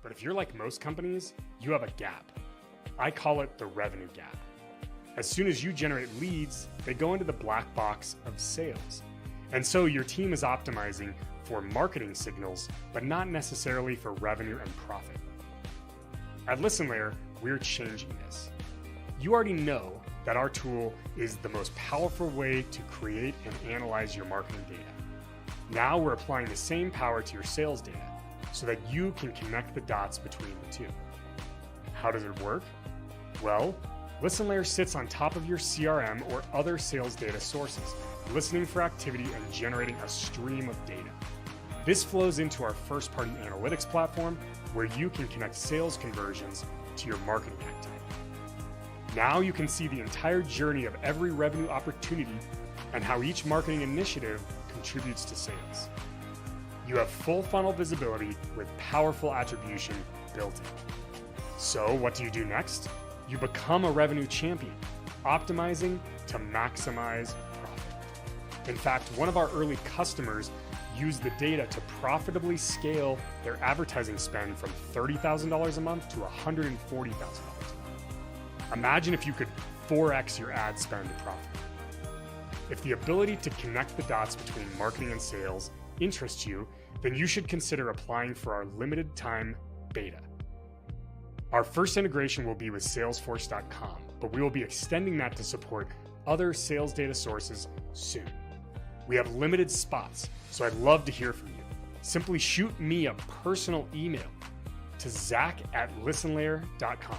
But if you're like most companies, you have a gap. I call it the revenue gap. As soon as you generate leads, they go into the black box of sales. And so your team is optimizing for marketing signals, but not necessarily for revenue and profit. At ListenLayer, we're changing this. You already know that our tool is the most powerful way to create and analyze your marketing data. Now we're applying the same power to your sales data so that you can connect the dots between the two. How does it work? Well, ListenLayer sits on top of your CRM or other sales data sources, listening for activity and generating a stream of data. This flows into our first-party analytics platform where you can connect sales conversions to your marketing activity. Now you can see the entire journey of every revenue opportunity and how each marketing initiative contributes to sales. You have full funnel visibility with powerful attribution built in. So what do you do next? You become a revenue champion, optimizing to maximize profit. In fact, one of our early customers used the data to profitably scale their advertising spend from $30,000 a month to $140,000 a month. Imagine if you could 4x your ad spend to profit. If the ability to connect the dots between marketing and sales interests you, then you should consider applying for our limited time beta. Our first integration will be with Salesforce.com, but we will be extending that to support other sales data sources soon. We have limited spots, so I'd love to hear from you. Simply shoot me a personal email to zach@listenlayer.com.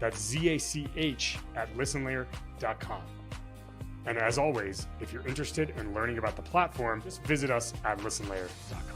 That's ZACH@listenlayer.com. And as always, if you're interested in learning about the platform, just visit us at listenlayer.com.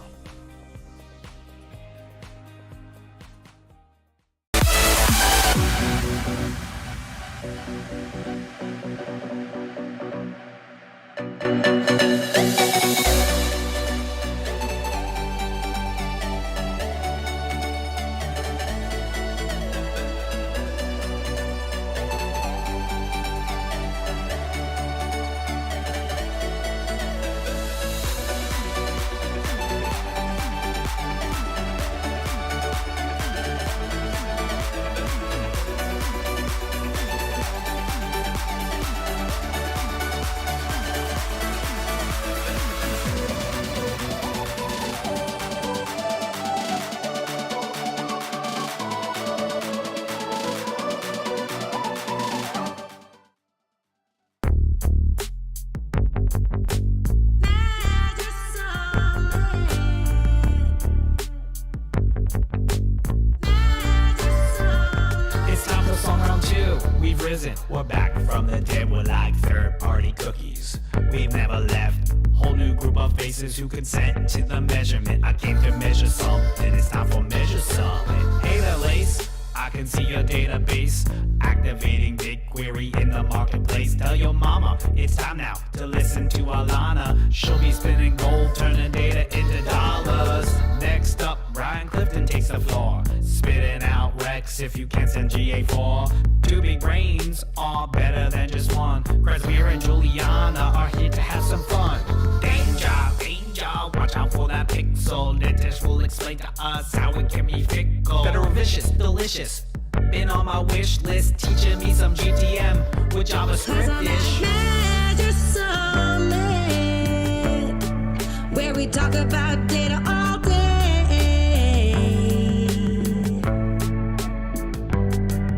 We're back from the dead, we're like third-party cookies. We've never left. Whole new group of faces who consent to the measurement. I came to measure something, it's time for MeasureSummit. Hey there, Lace, I can see your database. Activating BigQuery in the marketplace. Tell your mama, it's time now to listen to Alana. She'll be spinning gold, turning data into dollars. Next up, Brian Clifton takes the floor. Spitting out Rex if you can't send GA4. Two big brains are better than just one. Cresmere and Juliana are here to have some fun. Danger, danger, watch out for that pixel. Nitish will explain to us how it can be fickle. Better vicious, delicious. Been on my wish list, teaching me some GTM with JavaScript-ish. MeasureSummit, where we talk about data all day.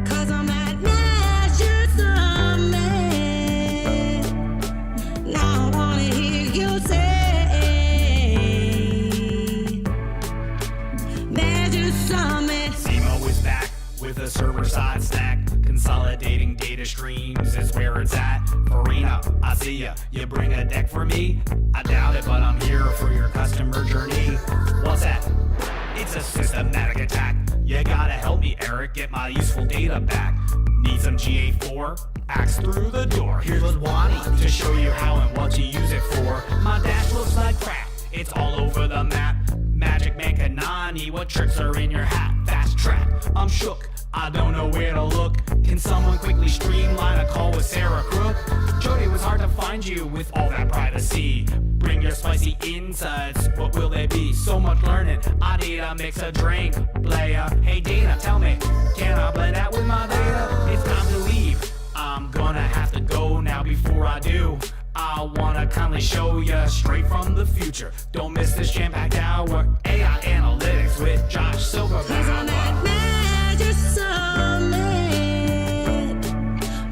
Cause I'm at MeasureSummit. Now I wanna hear you say MeasureSummit. Simo is back with a server-side stack. Consolidating data streams is where it's at. Farina, I see ya. You bring a deck for me? I doubt it, but I'm here for your customer journey. What's that? It's a systematic attack. You gotta help me, Eric, get my useful data back. Need some GA4? Axe through the door. Here's Wani to show you how and what to use it for. My dash looks like crap. It's all over the map. Magic Man Kanani, what tricks are in your hat? Fast track, I'm shook. I don't know where to look. Can someone quickly streamline a call with Sarah Crook? Jody, it was hard to find you with all that privacy. Bring your spicy insights, what will they be? So much learning, I need a mix of drink. Player, hey Dana, tell me, can I blend that with my data? It's time to leave, I'm gonna have to go now. Before I do, I wanna kindly show ya straight from the future. Don't miss this jam-packed hour, AI Analytics with Josh Silverbaum. He's on that Measure Summit,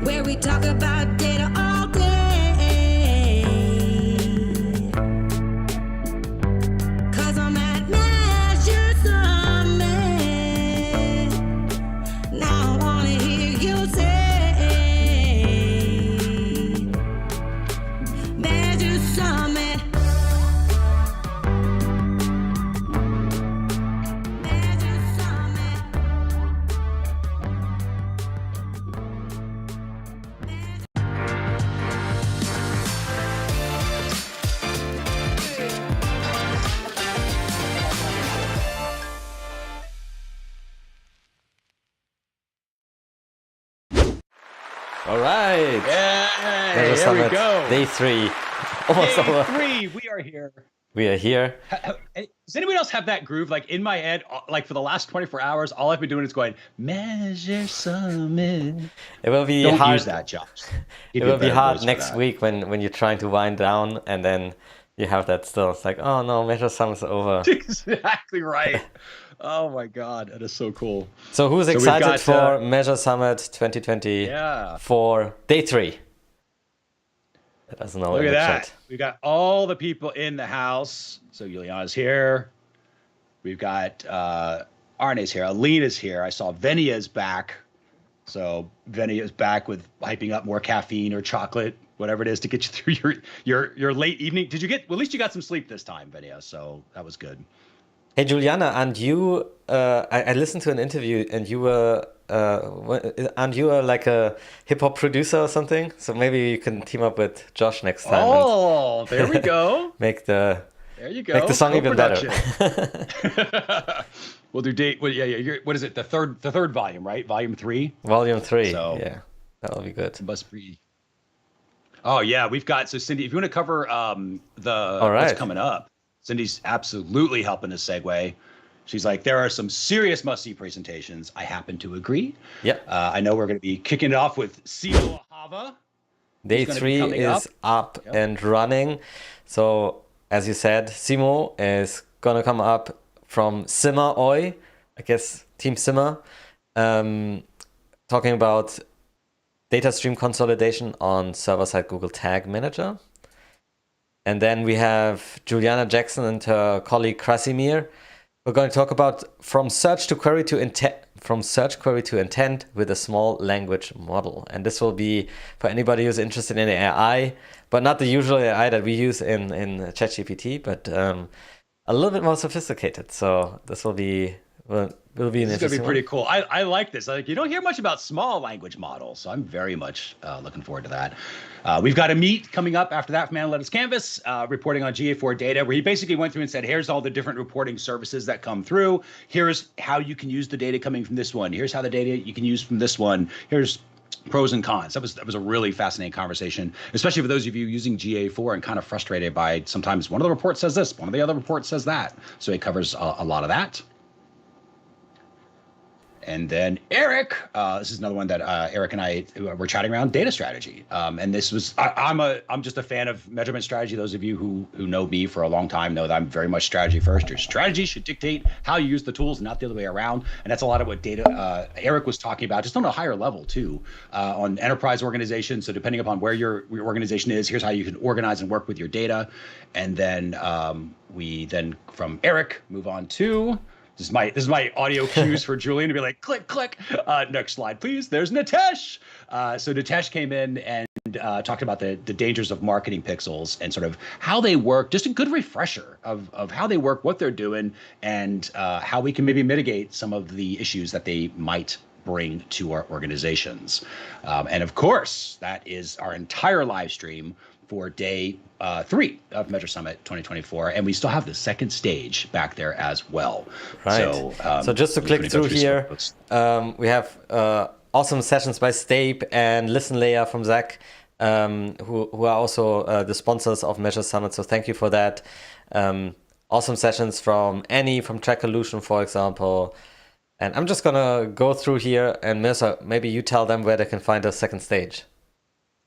where we talk about data all day. 'Cause on that Measure Summit, now I wanna hear you say, Measure Summit. Measure Summit. All right. Yeah, Measure there Summit, we go. Day 3. Almost Day over. 3, we are here. We are here. Does anyone else have that groove? Like in my head, like for the last 24 hours, all I've been doing is going, Measure Summit. It will be Don't hard. use that, Josh. It will be hard next week when you're trying to wind down and then you have that still. It's like, oh no, Measure Summit's over. Exactly right. Oh my God, that is so cool. So who's we've excited got, for Measure Summit 2020 Yeah. for Day 3? That doesn't know. Look in at the that. chat. We've got all the people in the house. So Juliana's here. We've got Arne's here. Alina's here. I saw Venia's back. So Venia's back with hyping up more caffeine or chocolate, whatever it is to get you through your late evening. Did you get, well, at least you got some sleep this time, Venia. So that was good. Hey Juliana, and you, I listened to an interview and you were, like a hip hop producer or something. So maybe you can team up with Josh next time. Oh, there we go. There you go. Make the song even better. We'll do date. Well, yeah. What is it? The third volume, right? Volume 3. Volume 3. So, yeah, that'll be good. Must be. Oh yeah, we've got. So Cindy, if you want to cover what's coming up, Cindy's absolutely helping us segue. She's like, there are some serious must-see presentations. I happen to agree. Yeah. I know we're going to be kicking it off with Simo Ahava. Day 3 is up and running. So as you said, Simo is going to come up from Simmer Oi, I guess Team Simmer, talking about data stream consolidation on server-side Google Tag Manager. And then we have Juliana Jackson and her colleague Krasimir. We're going to talk about from search query to intent with a small language model. And this will be for anybody who's interested in AI, but not the usual AI that we use in ChatGPT, but a little bit more sophisticated. So this will be an interesting. It's going to be pretty cool. I like this. Like, you don't hear much about small language models, so I'm very much looking forward to that. We've got a meet coming up after that from Analytics Canvas, reporting on GA4 data, where he basically went through and said, here's all the different reporting services that come through. Here's how you can use the data coming from this one. Here's how the data you can use from this one. Here's pros and cons. That was a really fascinating conversation, especially for those of you using GA4 and kind of frustrated by sometimes one of the reports says this, one of the other reports says that. So he covers a lot of that. And then Eric, this is another one that Eric and I were chatting around data strategy. And this was, I'm just a fan of measurement strategy. Those of you who know me for a long time know that I'm very much strategy first. Your strategy should dictate how you use the tools, not the other way around. And that's a lot of what data Eric was talking about, just on a higher level too, on enterprise organizations. So depending upon where your organization is, here's how you can organize and work with your data. And then we then from Eric move on to, this is my audio cues for Julian to be like, click, click. Next slide, please. There's Nitesh. So Nitesh came in and talked about the dangers of marketing pixels and sort of how they work, just a good refresher of how they work, what they're doing, and how we can maybe mitigate some of the issues that they might bring to our organizations. And of course, that is our entire live stream for day 3 of Measure Summit 2024, and we still have the second stage back there as well. Right. So just to click through here, we have awesome sessions by Stape and Listen Layer from Zach, who are also the sponsors of Measure Summit. So thank you for that. Awesome sessions from Annie from Trackolution, for example. And I'm just gonna go through here, and Mercer, maybe you tell them where they can find the second stage.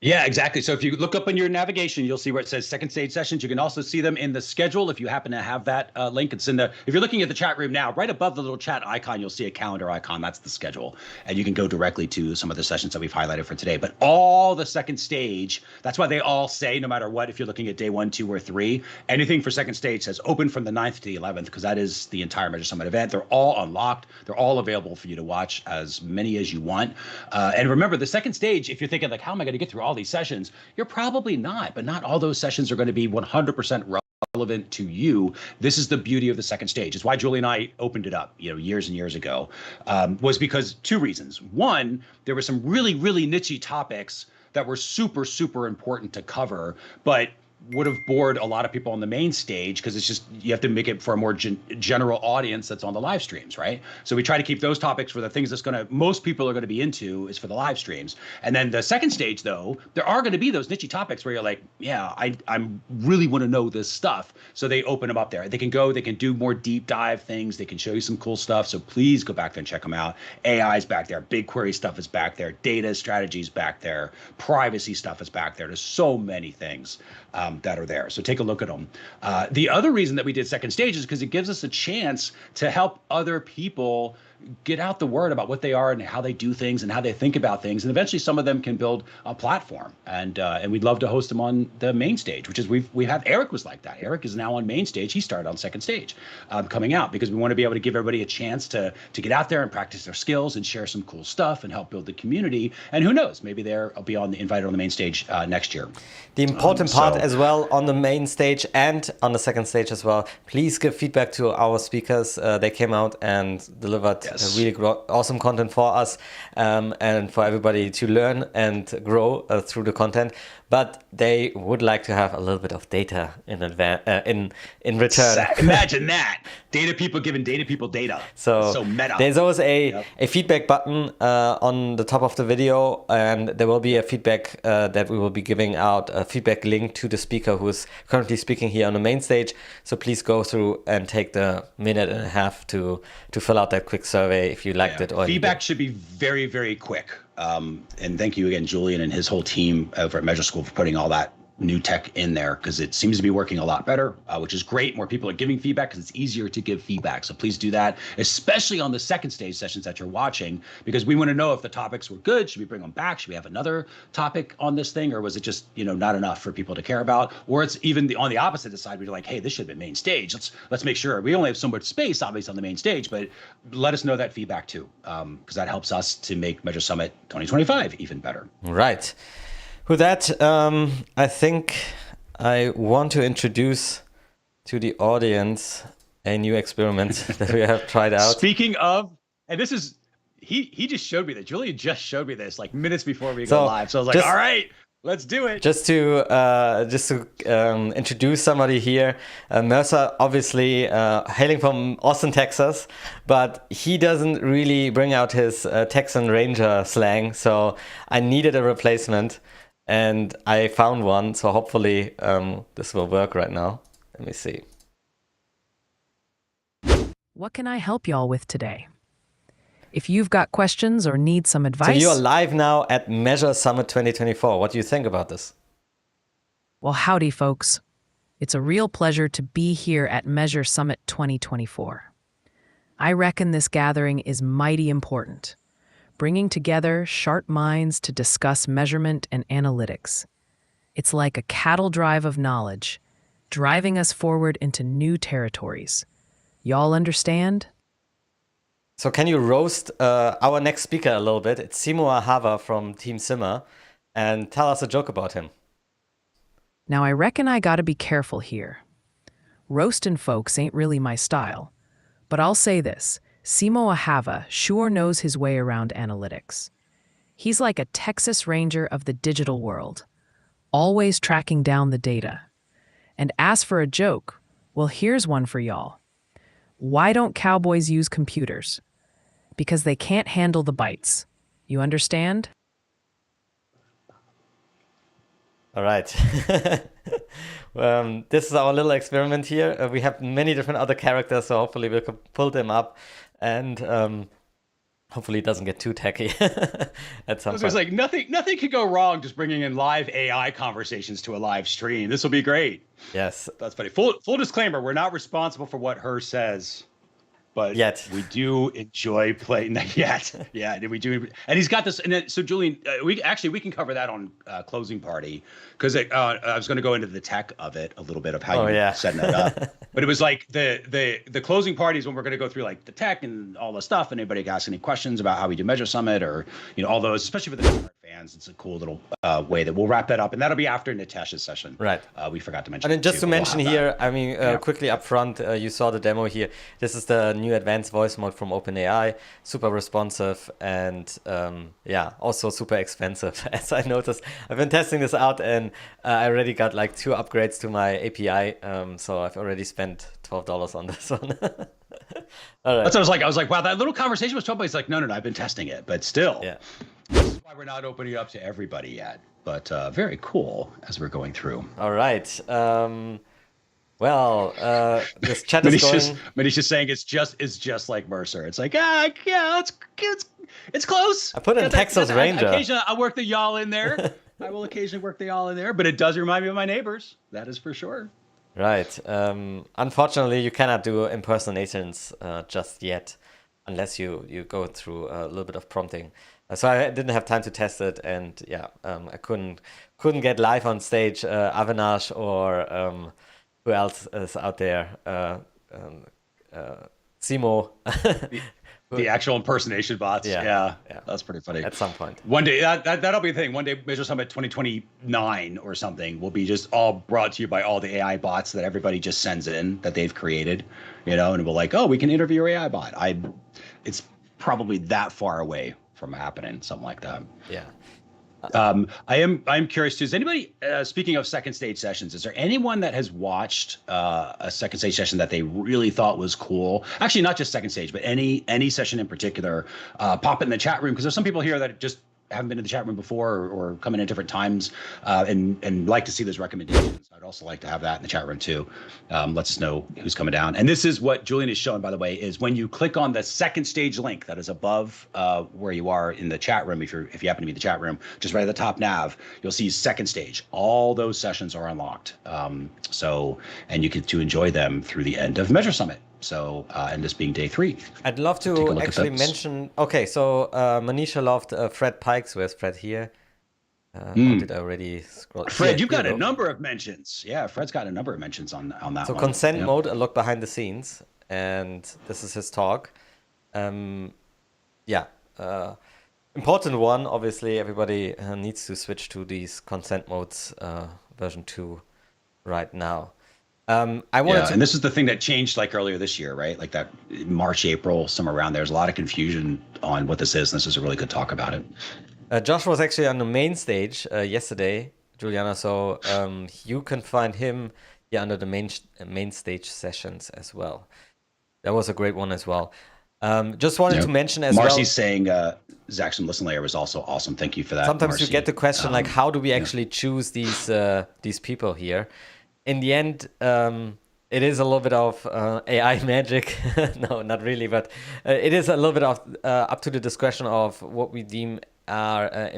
Yeah, exactly. So if you look up in your navigation, you'll see where it says second stage sessions. You can also see them in the schedule if you happen to have that link. It's in the, if you're looking at the chat room now, right above the little chat icon, you'll see a calendar icon. That's the schedule. And you can go directly to some of the sessions that we've highlighted for today. But all the second stage, that's why they all say, no matter what, if you're looking at day 1, 2, or 3, anything for second stage says open from the 9th to the 11th, because that is the entire Measure Summit event. They're all unlocked. They're all available for you to watch, as many as you want. And remember, the second stage, if you're thinking like, how am I going to get through all these sessions? You're probably not, but not all those sessions are going to be 100% relevant to you. This is the beauty of the second stage. It's why Julie and I opened it up, years and years ago, was because 2 reasons. One, there were some really, really niche topics that were super, super important to cover, but would have bored a lot of people on the main stage, because it's just, you have to make it for a more general audience that's on the live streams, right? So we try to keep those topics for the things that's most people are going to be into, is for the live streams. And then the second stage, though, there are going to be those niche topics where you're like, yeah, I really want to know this stuff. So they open them up there. They can do more deep dive things. They can show you some cool stuff. So please go back there and check them out. AI is back there. BigQuery stuff is back there. Data strategies back there. Privacy stuff is back there. There's so many things that are there. So take a look at them. The other reason that we did second stage is because it gives us a chance to help other people get out the word about what they are and how they do things and how they think about things. And eventually some of them can build a platform. And we'd love to host them on the main stage, which is we have Eric was like that. Eric is now on main stage. He started on second stage coming out, because we want to be able to give everybody a chance to get out there and practice their skills and share some cool stuff and help build the community. And who knows, maybe they'll be invited on the main stage next year. The important part as well on the main stage and on the second stage as well, please give feedback to our speakers. They came out and delivered really awesome content for us and for everybody to learn and grow through the content. But they would like to have a little bit of data in return. Imagine that. Data people giving data people data. So meta. There's always a feedback button on the top of the video, and there will be a feedback that we will be giving out, a feedback link to the speaker who is currently speaking here on the main stage. So please go through and take the minute and a half to fill out that quick survey if you liked it. Or feedback should be very, very quick. And thank you again, Julian and his whole team over at Measure School for putting all that new tech in there, because it seems to be working a lot better, which is great. More people are giving feedback because it's easier to give feedback. So please do that, especially on the second stage sessions that you're watching, because we want to know if the topics were good. Should we bring them back? Should we have another topic on this thing? Or was it just, not enough for people to care about? Or it's even on the opposite side, where you're like, hey, this should have been main stage. Let's make sure. We only have so much space, obviously, on the main stage, but let us know that feedback too, because that helps us to make Measure Summit 2025 even better. Right. With that, I think I want to introduce to the audience a new experiment that we have tried out. Speaking of, and this is, he just showed me that. Julian just showed me this like minutes before we go live. So I was like, all right, let's do it. Just to introduce somebody here, Mercer, obviously hailing from Austin, Texas, but he doesn't really bring out his Texan Ranger slang. So I needed a replacement. And I found one, so hopefully this will work right now. Let me see. What can I help y'all with today? If you've got questions or need some advice... So you're live now at Measure Summit 2024. What do you think about this? Well, howdy, folks. It's a real pleasure to be here at Measure Summit 2024. I reckon this gathering is mighty important, bringing together sharp minds to discuss measurement and analytics. It's like a cattle drive of knowledge, driving us forward into new territories. Y'all understand? So can you roast our next speaker a little bit? It's Simo Ahava from Team Simmer, and tell us a joke about him. Now, I reckon I gotta be careful here. Roastin' folks ain't really my style, but I'll say this. Simo Ahava sure knows his way around analytics. He's like a Texas Ranger of the digital world, always tracking down the data. And as for a joke, well, here's one for y'all. Why don't cowboys use computers? Because they can't handle the bytes. You understand? All right. This is our little experiment here. We have many different other characters, so hopefully we can pull them up and hopefully it doesn't get too tacky at some point. There's like nothing could go wrong just bringing in live AI conversations to a live stream. This will be great. Yes. That's funny. Full disclaimer, we're not responsible for what her says. But yet we do enjoy playing yet. Yeah, we do. And he's got this. And so Julian, we can cover that on closing party because I was going to go into the tech of it a little bit of how you're setting that up. But it was like the closing party is when we're going to go through like the tech and all the stuff. And anybody ask any questions about how we do Measure Summit or all those, especially for the fans, it's a cool little way that we'll wrap that up. And that'll be after Natash's session. Right. We forgot to mention. And then just to mention here, I mean, quickly up front, you saw the demo here. This is the new advanced voice mode from OpenAI, super responsive and also super expensive. As I noticed, I've been testing this out and I already got like 2 upgrades to my API. So I've already spent $12 on this one. All right. That's what I was like, wow, that little conversation was $12. He's like, no, I've been testing it, but still. Yeah. This is why we're not opening it up to everybody yet, but very cool as we're going through. All right. This chat is going. Manisha's saying it's just like Mercer. It's like it's close. I put in Texas Ranger. Occasionally, I work the y'all in there. I will occasionally work the y'all in there, but it does remind me of my neighbors. That is for sure. Right. Unfortunately, you cannot do impersonations just yet, unless you go through a little bit of prompting. So I didn't have time to test it, and I couldn't get live on stage. Avinash or who else is out there? Simo. The actual impersonation bots. Yeah, that's pretty funny. At some point. One day, that'll be the thing. One day, Measure Summit 2029 or something will be just all brought to you by all the AI bots that everybody just sends in that they've created, and we're like, oh, we can interview your AI bot. It's probably that far away from happening, something like that. Yeah. I'm curious too. Is anybody speaking of second stage sessions? Is there anyone that has watched a second stage session that they really thought was cool? Actually, not just second stage, but any session in particular. Pop it in the chat room because there's some people here that just haven't been in the chat room before or come in at different times and like to see those recommendations. I'd also like to have that in the chat room too. Let us know who's coming down. And this is what Julian is showing, by the way, is when you click on the second stage link that is above where you are in the chat room, if you happen to be in the chat room, just right at the top nav, you'll see second stage. All those sessions are unlocked. And you get to enjoy them through the end of Measure Summit. So, and this being day 3. I'd love to actually mention, so Manisha loved Fred Pikes. Where's Fred here? Or did I already scroll? Fred, you've got a number of mentions. Yeah, Fred's got a number of mentions on that one. So consent mode, a look behind the scenes. And this is his talk. Important one, obviously, everybody needs to switch to these consent modes version 2 right now. And this is the thing that changed like earlier this year, right? Like that March, April, somewhere around there. There's a lot of confusion on what this is. And this is a really good talk about it. Josh was actually on the main stage yesterday, Juliana. So you can find him under the main stage sessions as well. That was a great one as well. Just wanted to mention as Marcy's saying Zaxxon Listen Layer was also awesome. Thank you for that. Sometimes Marcy. you get the question like, how do we actually choose these people here? In the end, it is a little bit of AI magic. No, not really, but it is a little bit of up to the discretion of what we deem are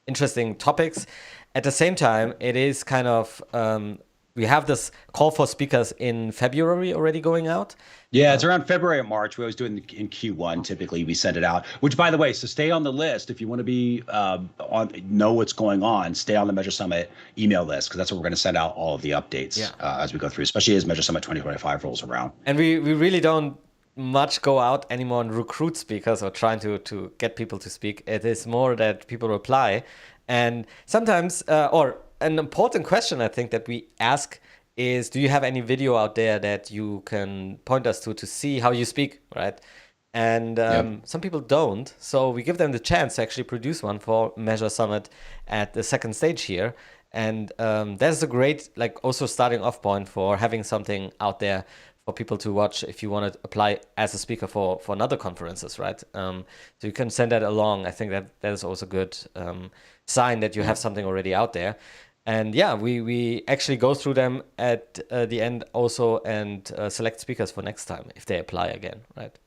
interesting topics. At the same time, it is kind of, we have this call for speakers in February already going out. Yeah, it's around February or March. We always do it in Q1. Typically, we send it out. Which, by the way, so stay on the list if you want to be know what's going on. Stay on the Measure Summit email list because that's where we're going to send out all of the updates as we go through, especially as Measure Summit 2025 rolls around. And we really don't much go out anymore and recruit speakers or trying to get people to speak. It is more that people reply, and sometimes or an important question I think that we ask is, do you have any video out there that you can point us to see how you speak, right? And some people don't, so we give them the chance to actually produce one for Measure Summit at the second stage here. And that's a great, like, also starting off point for having something out there for people to watch if you want to apply as a speaker for another conferences, right? So you can send that along. I think that is also a good sign that you have something already out there. And yeah, we actually go through them at the end also and select speakers for next time if they apply again, right?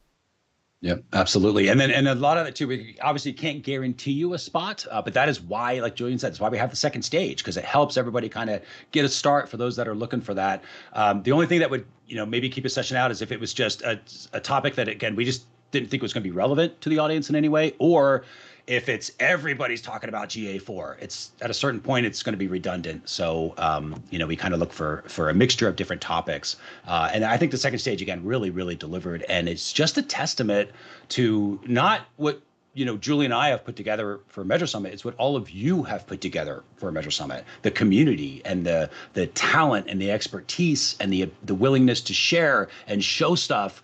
Yeah, absolutely. And a lot of it too, we obviously can't guarantee you a spot, but that is why, like Julian said, it's why we have the second stage, because it helps everybody kind of get a start for those that are looking for that. The only thing that would, maybe keep a session out is if it was just a topic that, again, we just didn't think was going to be relevant to the audience in any way, or if it's everybody's talking about GA4, it's at a certain point, it's going to be redundant. So, we kind of look for a mixture of different topics. And I think the second stage, again, really, really delivered. And it's just a testament to not what, Julie and I have put together for MeasureSummit. It's what all of you have put together for MeasureSummit, the community and the talent and the expertise and the willingness to share and show stuff.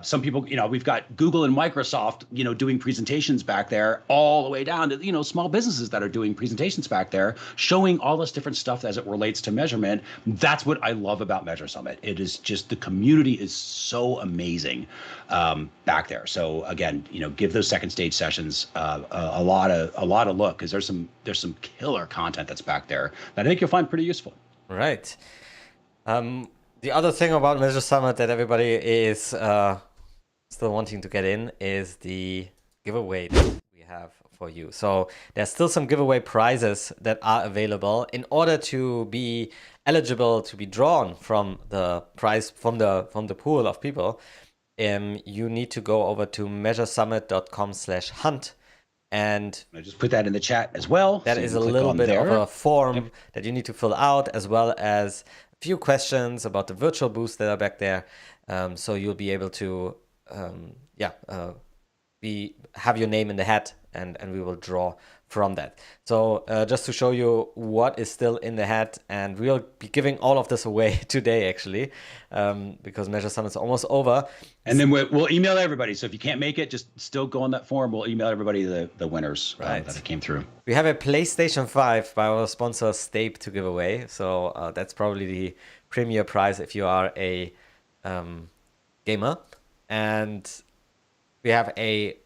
Some people, we've got Google and Microsoft, doing presentations back there, all the way down to, small businesses that are doing presentations back there, showing all this different stuff as it relates to measurement. That's what I love about MeasureSummit. It is just, the community is so amazing back there. So again, give those second stage sessions a lot of look, because there's some killer content that's back there that I think you'll find pretty useful. Right. The other thing about MeasureSummit that everybody is still wanting to get in is the giveaway that we have for you. So there's still some giveaway prizes that are available. In order to be eligible to be drawn from the prize from the pool of people, you need to go over to measuresummit.com/hunt. And I just put that in the chat as well. That is a little bit of a form that you need to fill out, as well as few questions about the virtual booths that are back there, so you'll be able to have your name in the hat, and we will draw from that. So just to show you what is still in the hat, and we'll be giving all of this away today, actually, because MeasureSummit is almost over. And then we'll email everybody. So if you can't make it, just still go on that form. We'll email everybody the winners that came through. We have a PlayStation 5 by our sponsor Stape to give away. So that's probably the premier prize if you are a gamer. And we have a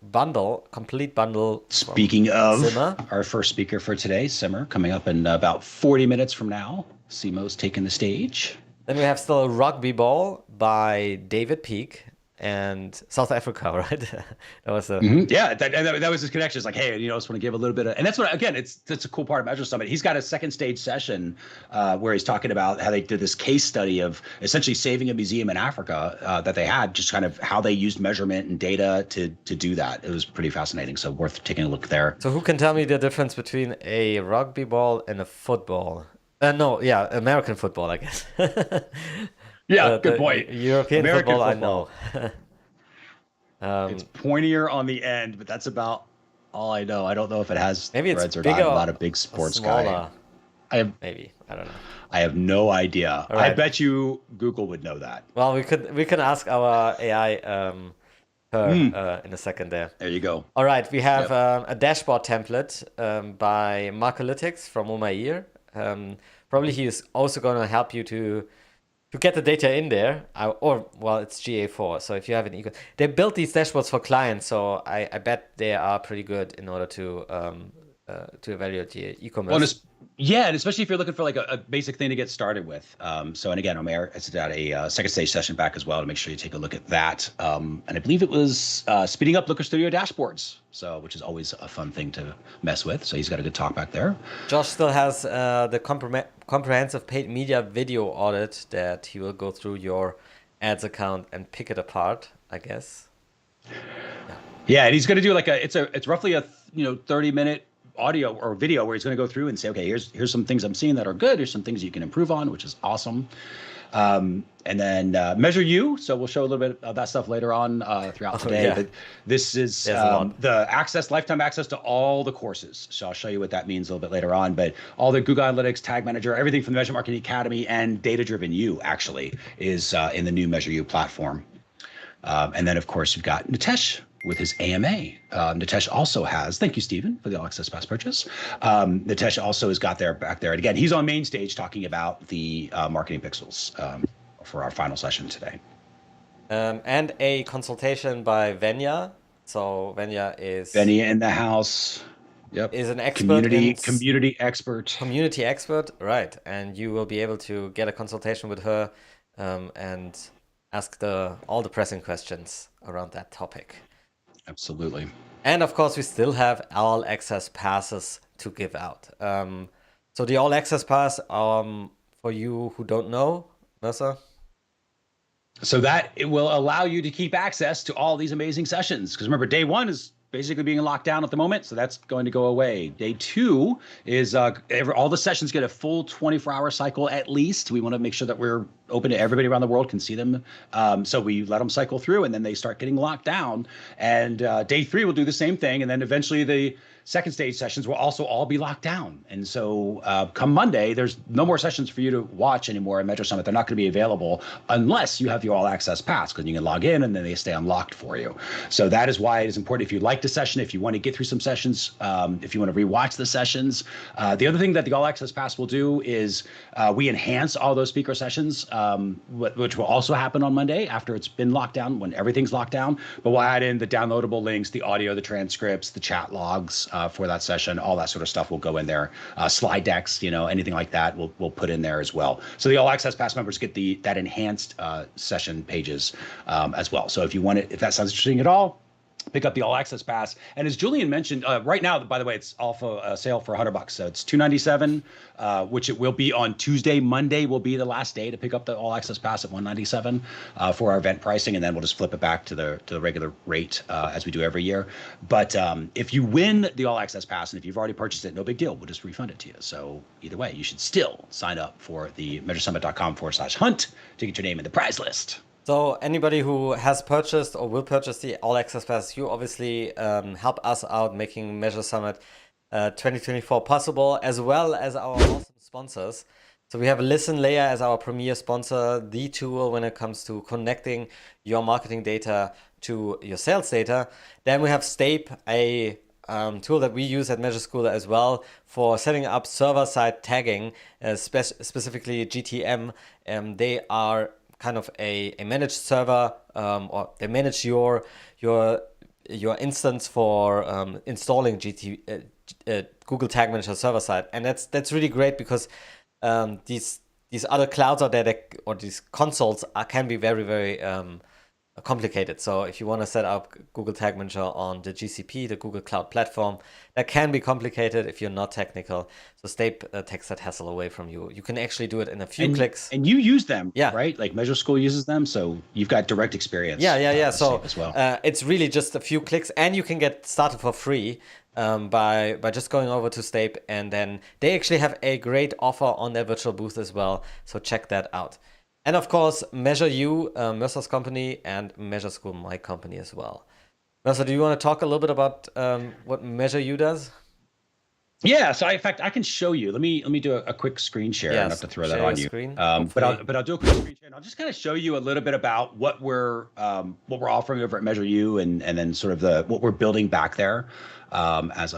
complete bundle. Speaking of Simmer. Our first speaker for today, Simmer, coming up in about 40 minutes from now. Simo's taking the stage. Then we have still a rugby ball by David Peak and South Africa, right? That was a that was his connection. It's like, hey, I just want to give a little bit of, and that's what, again, that's a cool part of MeasureSummit. He's got a second stage session where he's talking about how they did this case study of essentially saving a museum in Africa that they had, just kind of how they used measurement and data to do that. It was pretty fascinating, so worth taking a look there. So who can tell me the difference between a rugby ball and a football? American football, I guess. Good point. European American football, I know. It's pointier on the end, but that's about all I know. I don't know if it has maybe threads it's or bigger, not. I'm not a big sports guy. Maybe, I don't know. I have no idea. Right. I bet you Google would know that. Well, we can ask our AI in a second there. There you go. All right, we have a dashboard template by Markalytics from Umair. Probably he is also going to help you to get the data in there, it's GA4. So if you have an they built these dashboards for clients, so I bet they are pretty good in order to evaluate the e-commerce. Well, and especially if you're looking for like a basic thing to get started with. And again, Omer has got a second stage session back as well to make sure you take a look at that. And I believe it was speeding up Looker Studio dashboards, which is always a fun thing to mess with. So he's got a good talk back there. Josh still has the comprehensive paid media video audit that he will go through your ads account and pick it apart, I guess. Yeah, and he's going to do it's roughly a 30-minute audio or video where he's going to go through and say, okay, here's some things I'm seeing that are good. Here's some things you can improve on, which is awesome. And then Measure You. So we'll show a little bit of that stuff later on throughout today. Yeah. But this is the lifetime access to all the courses. So I'll show you what that means a little bit later on. But all the Google Analytics, Tag Manager, everything from the Measure Marketing Academy and Data Driven You actually is in the new Measure You platform. And then, of course, you've got Nitesh with his AMA. Nitesh also has, thank you, Stephen, for the All Access Pass purchase. Nitesh also has got there back there. And again, he's on main stage talking about the marketing pixels for our final session today. And a consultation by Venya. So Venya in the house. Yep. Is an expert community expert. Community expert, right. And you will be able to get a consultation with her and ask all the pressing questions around that topic. Absolutely. And of course, we still have all access passes to give out. So the all access pass, for you who don't know, Mercer? So that it will allow you to keep access to all these amazing sessions. Because remember, day one is basically being locked down at the moment, so that's going to go away. Day two is all the sessions get a full 24-hour cycle at least. We want to make sure that we're open to everybody around the world can see them. So we let them cycle through, and then they start getting locked down. And day three will do the same thing, and then eventually the second stage sessions will also all be locked down. And so come Monday, there's no more sessions for you to watch anymore at MeasureSummit. They're not going to be available unless you have your all access pass, because you can log in and then they stay unlocked for you. So that is why it is important if you like the session, if you want to get through some sessions, if you want to rewatch the sessions. The other thing that the all access pass will do is we enhance all those speaker sessions, which will also happen on Monday after it's been locked down, when everything's locked down. But we'll add in the downloadable links, the audio, the transcripts, the chat logs, for that session. All that sort of stuff will go in there. Slide decks, anything like that, we'll put in there as well. So the All Access Pass members get that enhanced session pages as well. So if that sounds interesting at all, pick up the All Access Pass. And as Julian mentioned, right now, by the way, it's off a sale for $100. So it's $297, which it will be on Tuesday. Monday will be the last day to pick up the All Access Pass at $197 for our event pricing, and then we'll just flip it back to the regular rate as we do every year. But if you win the All Access Pass, and if you've already purchased it, no big deal. We'll just refund it to you. So either way, you should still sign up for the MeasureSummit.com/hunt to get your name in the prize list. So anybody who has purchased or will purchase the All Access Pass, you obviously help us out making MeasureSummit 2024 possible, as well as our awesome sponsors. So we have Listen Layer as our premier sponsor, the tool when it comes to connecting your marketing data to your sales data. Then we have Stape, a tool that we use at Measure School as well for setting up server-side tagging, specifically GTM. They are kind of a managed server, or they manage your instance for installing Google Tag Manager server side, and that's really great because these other clouds out there or these consoles can be very, very complicated. So if you want to set up Google Tag Manager on the GCP, the Google Cloud Platform, that can be complicated if you're not technical. So Stape takes that hassle away from you. You can actually do it in a few clicks. And you use them, yeah, right? Like Measure School uses them, so you've got direct experience. Yeah. So as well. It's really just a few clicks, and you can get started for free by just going over to Stape, and then they actually have a great offer on their virtual booth as well. So check that out. And of course, Measure U, Mercer's company, and Measure School, my company as well. Mercer, do you want to talk a little bit about what Measure U does? Yeah, so in fact, I can show you. Let me do a quick screen share. Yes, I have to throw that on you. Screen, but I'll do a quick screen share, and I'll just kind of show you a little bit about what we're offering over at Measure U, and then sort of what we're building back there. As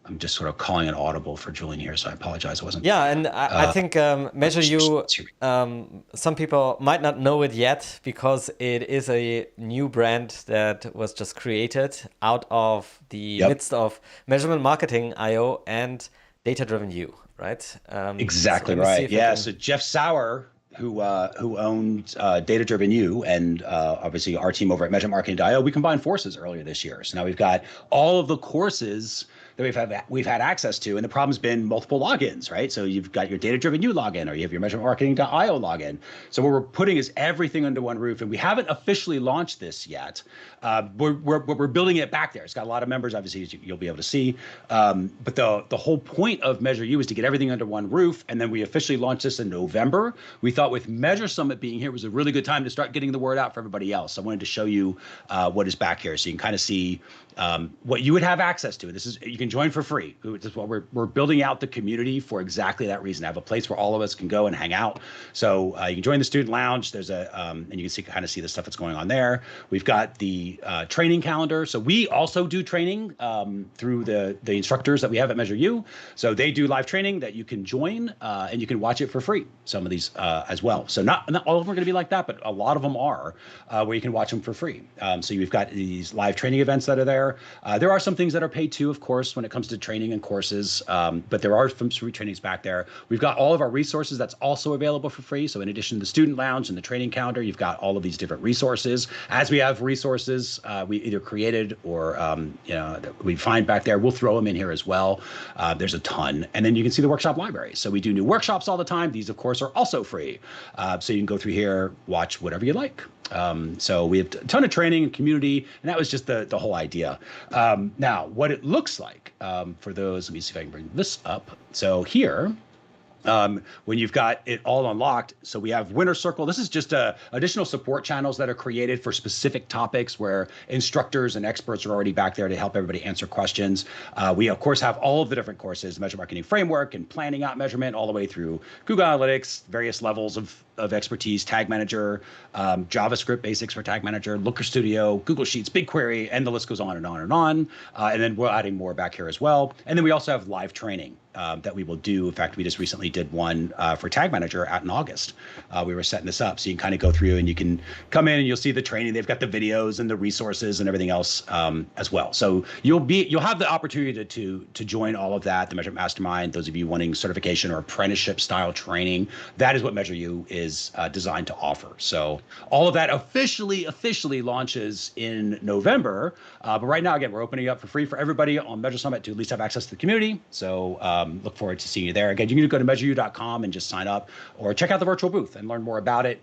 I'm just sort of calling an audible for Julian here, so I apologize. I wasn't. Yeah, and I think Measure U, some people might not know it yet because it is a new brand that was just created out of the midst of Measurement Marketing IO and Data Driven U, right? Exactly right. Yeah. So Jeff Sauer, who owned Data Driven U, and obviously our team over at Measurement Marketing.io, we combined forces earlier this year. So now we've got all of the courses that we've had access to, and the problem's been multiple logins, right? So you've got your Data Driven U login, or you have your Measurement Marketing.io login. So what we're putting is everything under one roof, and we haven't officially launched this yet. We're building it back there. It's got a lot of members, obviously, as you'll be able to see. But the whole point of Measure U is to get everything under one roof, and then we officially launched this in November. We thought with MeasureSummit being here was a really good time to start getting the word out for everybody else. I wanted to show you what is back here, so you can kind of see what you would have access to. You can join for free. We're building out the community for exactly that reason. I have a place where all of us can go and hang out. So you can join the student lounge. There's and you can kind of see the stuff that's going on there. We've got the training calendar. So we also do training through the instructors that we have at Measure U. So they do live training that you can join and you can watch it for free. Some of these as well. So not all of them are going to be like that, but a lot of them are where you can watch them for free. So you've got these live training events that are there. There are some things that are paid too, of course, when it comes to training and courses, but there are some free trainings back there. We've got all of our resources that's also available for free. So in addition to the student lounge and the training calendar, you've got all of these different resources. As we have resources we either created or that we find back there, we'll throw them in here as well. There's a ton. And then you can see the workshop library. So we do new workshops all the time. These, of course, are also free. So you can go through here, watch whatever you like. So we have a ton of training and community, and that was just the whole idea. Now, what it looks like for those, let me see if I can bring this up. So here, when you've got it all unlocked, so we have Winner Circle. This is just additional support channels that are created for specific topics where instructors and experts are already back there to help everybody answer questions. We, of course, have all of the different courses, Measure Marketing Framework and planning out measurement, all the way through Google Analytics, various levels of expertise, Tag Manager, JavaScript basics for Tag Manager, Looker Studio, Google Sheets, BigQuery, and the list goes on and on and on. And then we're adding more back here as well. And then we also have live training that we will do. In fact, we just recently did one for Tag Manager out in August. We were setting this up so you can kind of go through and you can come in and you'll see the training. They've got the videos and the resources and everything else as well. So you'll have the opportunity to join all of that. The Measure Mastermind, those of you wanting certification or apprenticeship style training, that is what Measure U is designed to offer. So all of that officially launches in November. But right now, again, we're opening up for free for everybody on Measure Summit to at least have access to the community. So look forward to seeing you there. Again, you can go to measureu.com and just sign up or check out the virtual booth and learn more about it.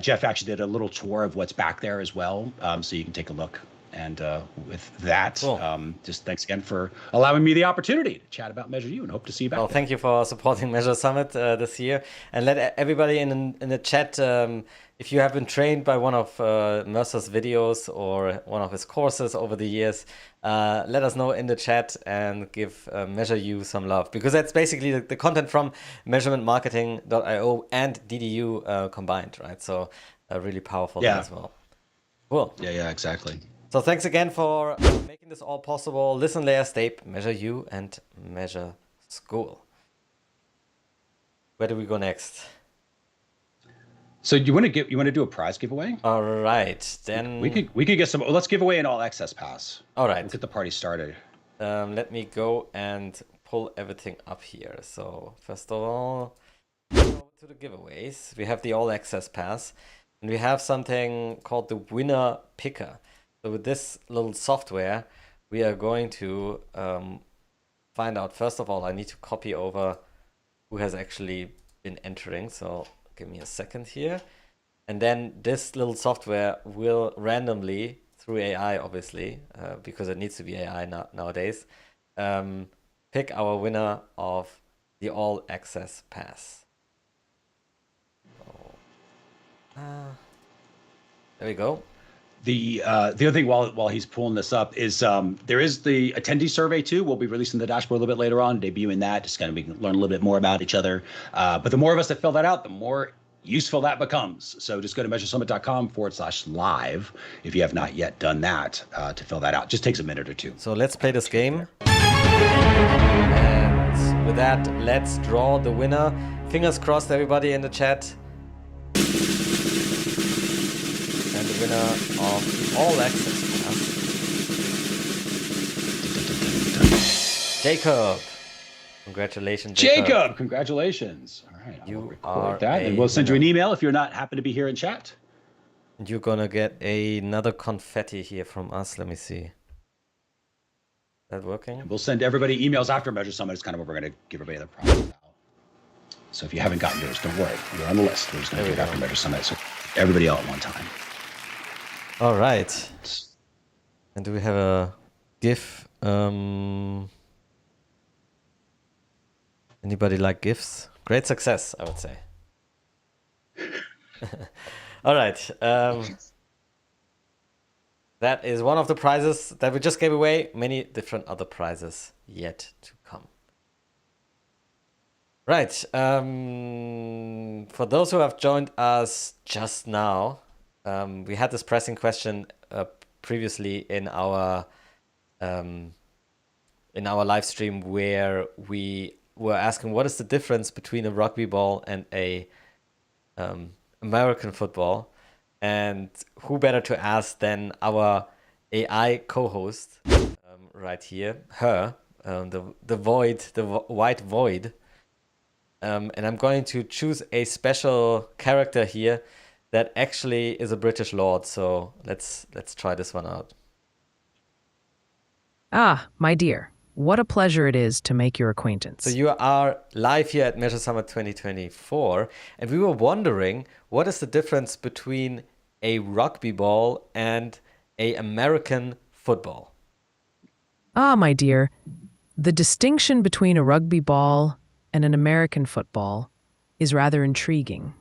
Jeff actually did a little tour of what's back there as well. So you can take a look. And with that, cool. Just thanks again for allowing me the opportunity to chat about Measure U, and hope to see you back. Well, thank you for supporting Measure Summit this year. And let everybody in the chat, if you have been trained by one of Mercer's videos or one of his courses over the years, let us know in the chat and give Measure U some love, because that's basically the content from measurementmarketing.io and DDU combined, right? So really powerful as well. Cool. Yeah, exactly. So thanks again for making this all possible. Listen, Layer, Stape, Measure U, and Measure School. Where do we go next? So you want to do a prize giveaway? All right, then we could get some. Let's give away an all access pass. All right, let's get the party started. Let me go and pull everything up here. So first of all, go to the giveaways. We have the all access pass, and we have something called the Winner Picker. So with this little software, we are going to find out, first of all, I need to copy over who has actually been entering. So give me a second here. And then this little software will randomly, through AI, obviously, because it needs to be AI nowadays, pick our winner of the All Access Pass. So, there we go. The other thing while he's pulling this up is there is the attendee survey too. We'll be releasing the dashboard a little bit later on, debuting that, just kind of learn a little bit more about each other. But the more of us that fill that out, the more useful that becomes. So just go to measuresummit.com/live if you have not yet done that to fill that out. Just takes a minute or two. So let's play this game. And with that, let's draw the winner. Fingers crossed, everybody in the chat. And the winner of the All Access Pass, Jacob. Congratulations, Jacob. Congratulations. All right, you will record that, and we'll send you an email if you're not happen to be here in chat. And you're gonna get another confetti here from us. Let me see. Is that working? And we'll send everybody emails after Measure Summit. It's kind of what we're going to give everybody the prize now. So if you haven't gotten yours, don't worry. You're on the list. We're just going to do it after Measure Summit. So everybody all at one time. All right. And do we have a GIF? Anybody like GIFs? Great success, I would say. All right. That that is one of the prizes that we just gave away. Many different other prizes yet to come. Right. For those who have joined us just now, we had this pressing question previously in our live stream where we were asking what is the difference between a rugby ball and a American football, and who better to ask than our AI co-host right here, the white void. And I'm going to choose a special character here that actually is a British lord. So let's try this one out. Ah, my dear, what a pleasure it is to make your acquaintance. So you are live here at MeasureSummit 2024, and we were wondering what is the difference between a rugby ball and a American football? Ah, my dear, the distinction between a rugby ball and an American football is rather intriguing.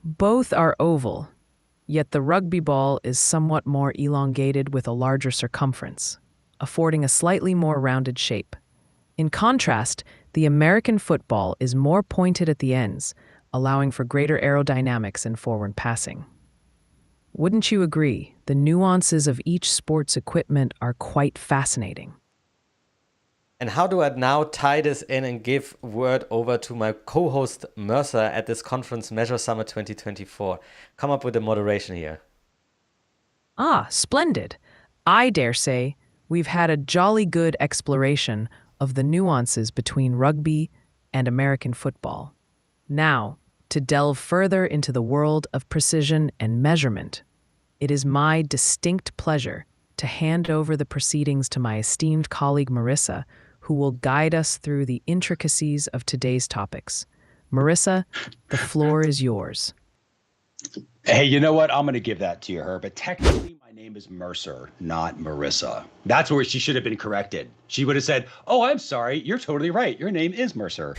Both are oval, yet the rugby ball is somewhat more elongated with a larger circumference, affording a slightly more rounded shape. In contrast, the American football is more pointed at the ends, allowing for greater aerodynamics in forward passing. Wouldn't you agree? The nuances of each sport's equipment are quite fascinating. And how do I now tie this in and give word over to my co-host Mercer at this conference, MeasureSummit 2024? Come up with a moderation here. Ah, splendid. I dare say we've had a jolly good exploration of the nuances between rugby and American football. Now, to delve further into the world of precision and measurement, it is my distinct pleasure to hand over the proceedings to my esteemed colleague Marissa, who will guide us through the intricacies of today's topics. Marissa, the floor is yours. Hey, you know what? I'm going to give that to her. But technically, my name is Mercer, not Marissa. That's where she should have been corrected. She would have said, "Oh, I'm sorry. You're totally right. Your name is Mercer."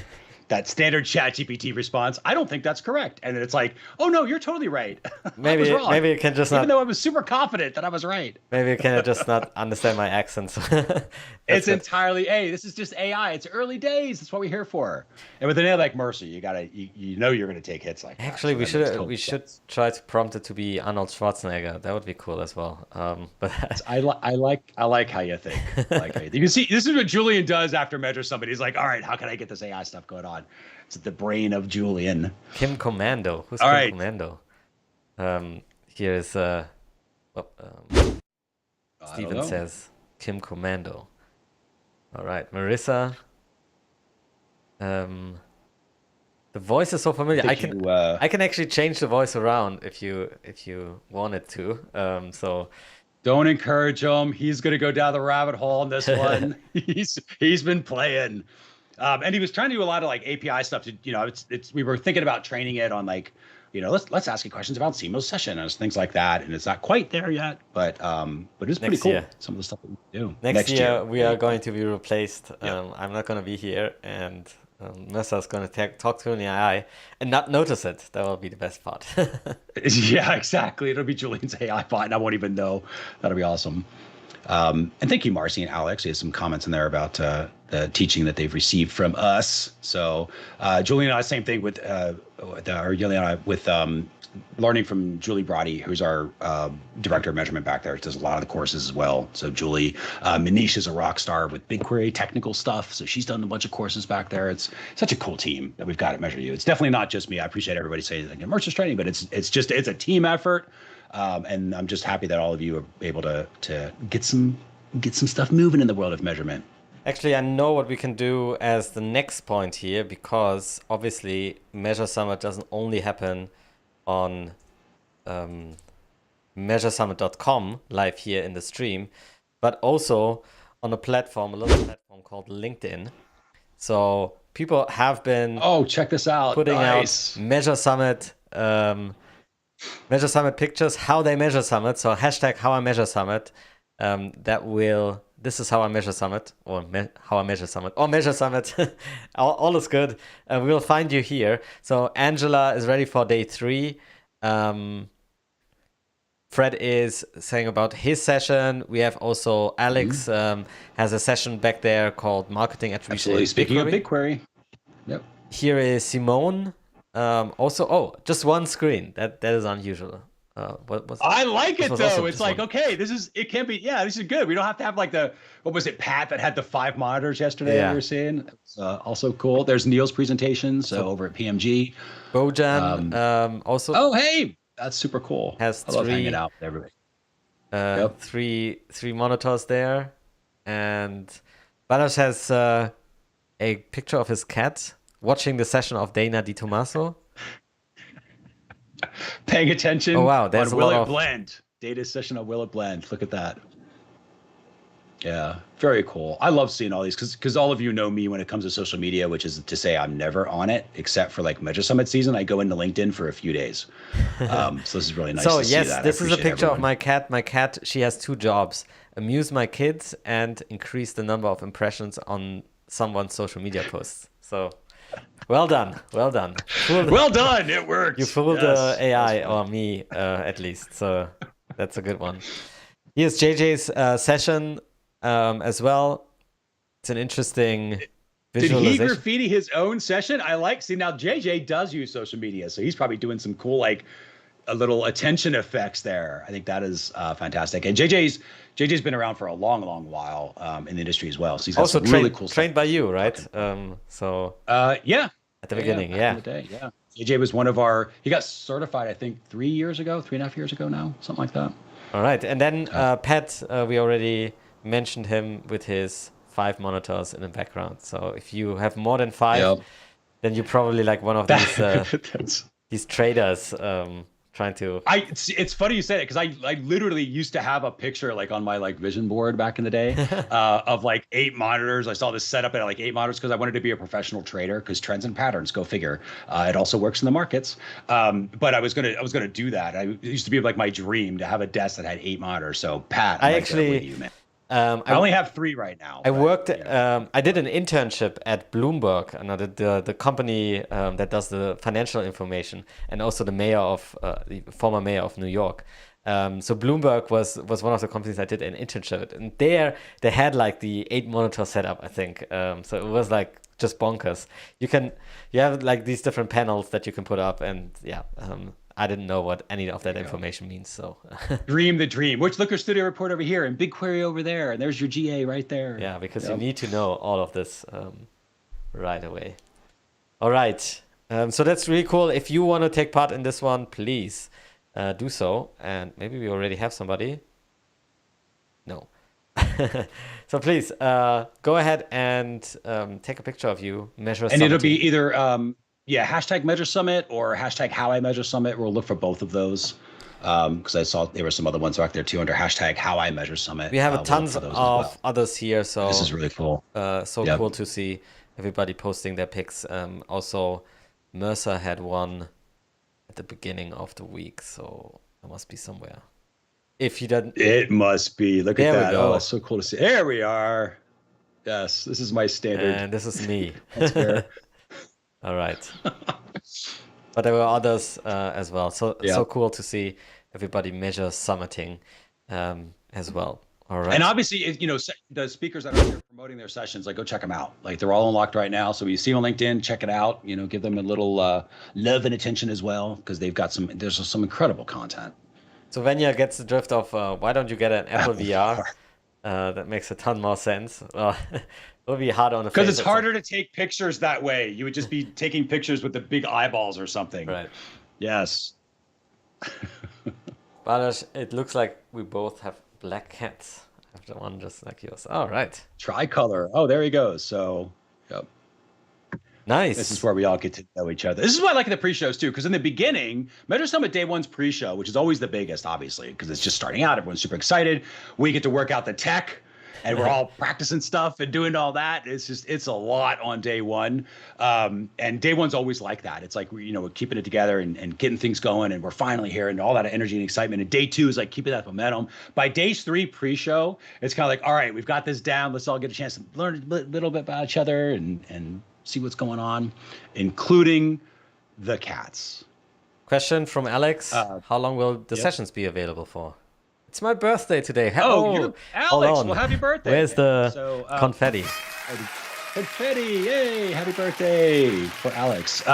That standard ChatGPT response, I don't think that's correct. And then it's like, "Oh no, you're totally right." Maybe you can just even though I was super confident that I was right. Maybe you can just not understand my accent. It's good. Entirely, hey, this is just AI. It's early days. That's what we're here for. And with a name like Mercer, you know you're gonna take hits like that. Actually, we should try to prompt it to be Arnold Schwarzenegger. That would be cool as well. But I like how you think. You can see this is what Julian does after MeasureSummit. He's like, all right, how can I get this AI stuff going on? It's the brain of Julian. Kim Commando. Who's all Kim right. Commando? Here is Steven says Kim Commando. All right, Marissa. The voice is so familiar. I can actually change the voice around if you wanted to. So don't encourage him. He's gonna go down the rabbit hole on this one. He's been playing. And he was trying to do a lot of like API stuff to, we were thinking about training it on like, let's ask you questions about CMOS session and things like that. And it's not quite there yet, but it's pretty cool. Some of the stuff that we do. Next year we are going to be replaced. Yep. I'm not going to be here, and Mercer's going to talk to an AI and not notice it. That will be the best part. Yeah, exactly. It'll be Julian's AI bot, and I won't even know. That'll be awesome. And thank you, Marcy and Alex. We have some comments in there about the teaching that they've received from us. So Julian and I, same thing with learning from Julie Brody, who's our director of measurement back there. She does a lot of the courses as well. So Julie, Manish is a rock star with BigQuery technical stuff. So she's done a bunch of courses back there. It's such a cool team that we've got at Measure U. It's definitely not just me. I appreciate everybody saying like Mercer's training, but it's a team effort. And I'm just happy that all of you are able to get some stuff moving in the world of measurement. Actually, I know what we can do as the next point here, because obviously MeasureSummit doesn't only happen on MeasureSummit.com live here in the stream, but also on a little platform called LinkedIn. So people have been check this out, putting out MeasureSummit pictures, how they measure Summit. So hashtag how I measure Summit. This is how I measure Summit, or how I measure Summit, or measure Summit. all is good. We will find you here. So Angela is ready for day 3. Fred is saying about his session. We have also Alex has a session back there called Marketing Attribution. Absolutely. Speaking of BigQuery. Yep. Here is Simone. Also, just one screen. That is unusual. I like it though. It's like, okay, this is good. We don't have to have like what was it, Pat, that had the 5 monitors yesterday we were seeing. It's also cool. There's Neil's presentations over at PMG. Bojan also. Oh, hey, that's super cool. I love hanging out with everybody. Three monitors there. And Balas has a picture of his cat watching the session of Dana Di Tommaso. Paying attention. Oh wow, there's on Will It Blend. Data session on Will It Blend. Look at that. Yeah, very cool. I love seeing all these because all of you know me when it comes to social media, which is to say I'm never on it except for like MeasureSummit season. I go into LinkedIn for a few days. So this is really nice to see that. So yes, this is a picture of my cat. My cat, she has 2 jobs: amuse my kids and increase the number of impressions on someone's social media posts. So well done. Well done. Well done. It worked. You fooled the AI or me at least. So that's a good one. Here's JJ's session as well. It's an interesting visualization. Did he graffiti his own session? See, now JJ does use social media, so he's probably doing some cool, like, a little attention effects there. I think that is fantastic. And JJ's been around for a long, long while in the industry as well. So he's got also some really cool trained stuff. by you, right? Yeah. At the beginning, back in the day, yeah. JJ was one of he got certified, I think, 3.5 years ago now, something like that. All right. And then Pat, we already mentioned him with his 5 monitors in the background. So if you have more than 5, then you're probably like one of these traders trying to. It's funny you say that because I literally used to have a picture like on my like vision board back in the day of like 8 monitors. I saw this setup at like 8 monitors because I wanted to be a professional trader because trends and patterns, go figure. It also works in the markets. But I was gonna do that. It used to be like my dream to have a desk that had 8 monitors. So Pat, I'm right there with you, man. I only have 3 right now. I did an internship at Bloomberg, the company that does the financial information, and also the the former mayor of New York. So Bloomberg was one of the companies I did an internship at, and there they had like the 8 monitor setup, I think. So it was like just bonkers. You have like these different panels that you can put up, and I didn't know what any of that information means. So dream the dream. Which Looker Studio report over here and BigQuery over there, and there's your GA right there. Yeah, because you need to know all of this right away. All right. So that's really cool. If you want to take part in this one, please do so. And maybe we already have somebody. No. So please go ahead and take a picture of you, measure. And it'll be either hashtag MeasureSummit or hashtag How I MeasureSummit. We'll look for both of those because I saw there were some other ones back there too under hashtag How I MeasureSummit. We have tons of others here, so this is really cool. Cool to see everybody posting their pics. Also, Mercer had one at the beginning of the week, so it must be somewhere. If you didn't, it must be. Look at that! Oh, that's so cool to see. There we are. Yes, this is my standard. And this is me. That's fair. All right. But there were others as well. So cool to see everybody MeasureSummiting as well. All right. And obviously, the speakers that are here promoting their sessions, like go check them out. Like they're all unlocked right now. So when you see them on LinkedIn, check it out. Give them a little love and attention as well because there's some incredible content. So Venya gets the drift of why don't you get an Apple VR? That makes a ton more sense. Well, it would be hard on the face. Because it's harder to take pictures that way. You would just be taking pictures with the big eyeballs or something. Right. Yes. Balash, it looks like we both have black cats. I have the one just like yours. All right. Tricolor. Oh, there he goes. So, yep. Nice. This is where we all get to know each other. This is why I like the pre-shows too, because in the beginning, MeasureSummit Day 1's pre-show, which is always the biggest, obviously, because it's just starting out. Everyone's super excited. We get to work out the tech, and we're all practicing stuff and doing all that. It's a lot on day 1. And day 1's always like that. It's like, we're keeping it together and getting things going, and we're finally here and all that energy and excitement. And day 2 is like keeping that momentum. By days 3 pre-show, it's kind of like, all right, we've got this down. Let's all get a chance to learn a little bit about each other and see what's going on, including the cats. Question from Alex. How long will the sessions be available for? It's my birthday today. You're hold Alex. on. Well, happy birthday. Where's the confetti? Confetti. Yay. Happy birthday for Alex.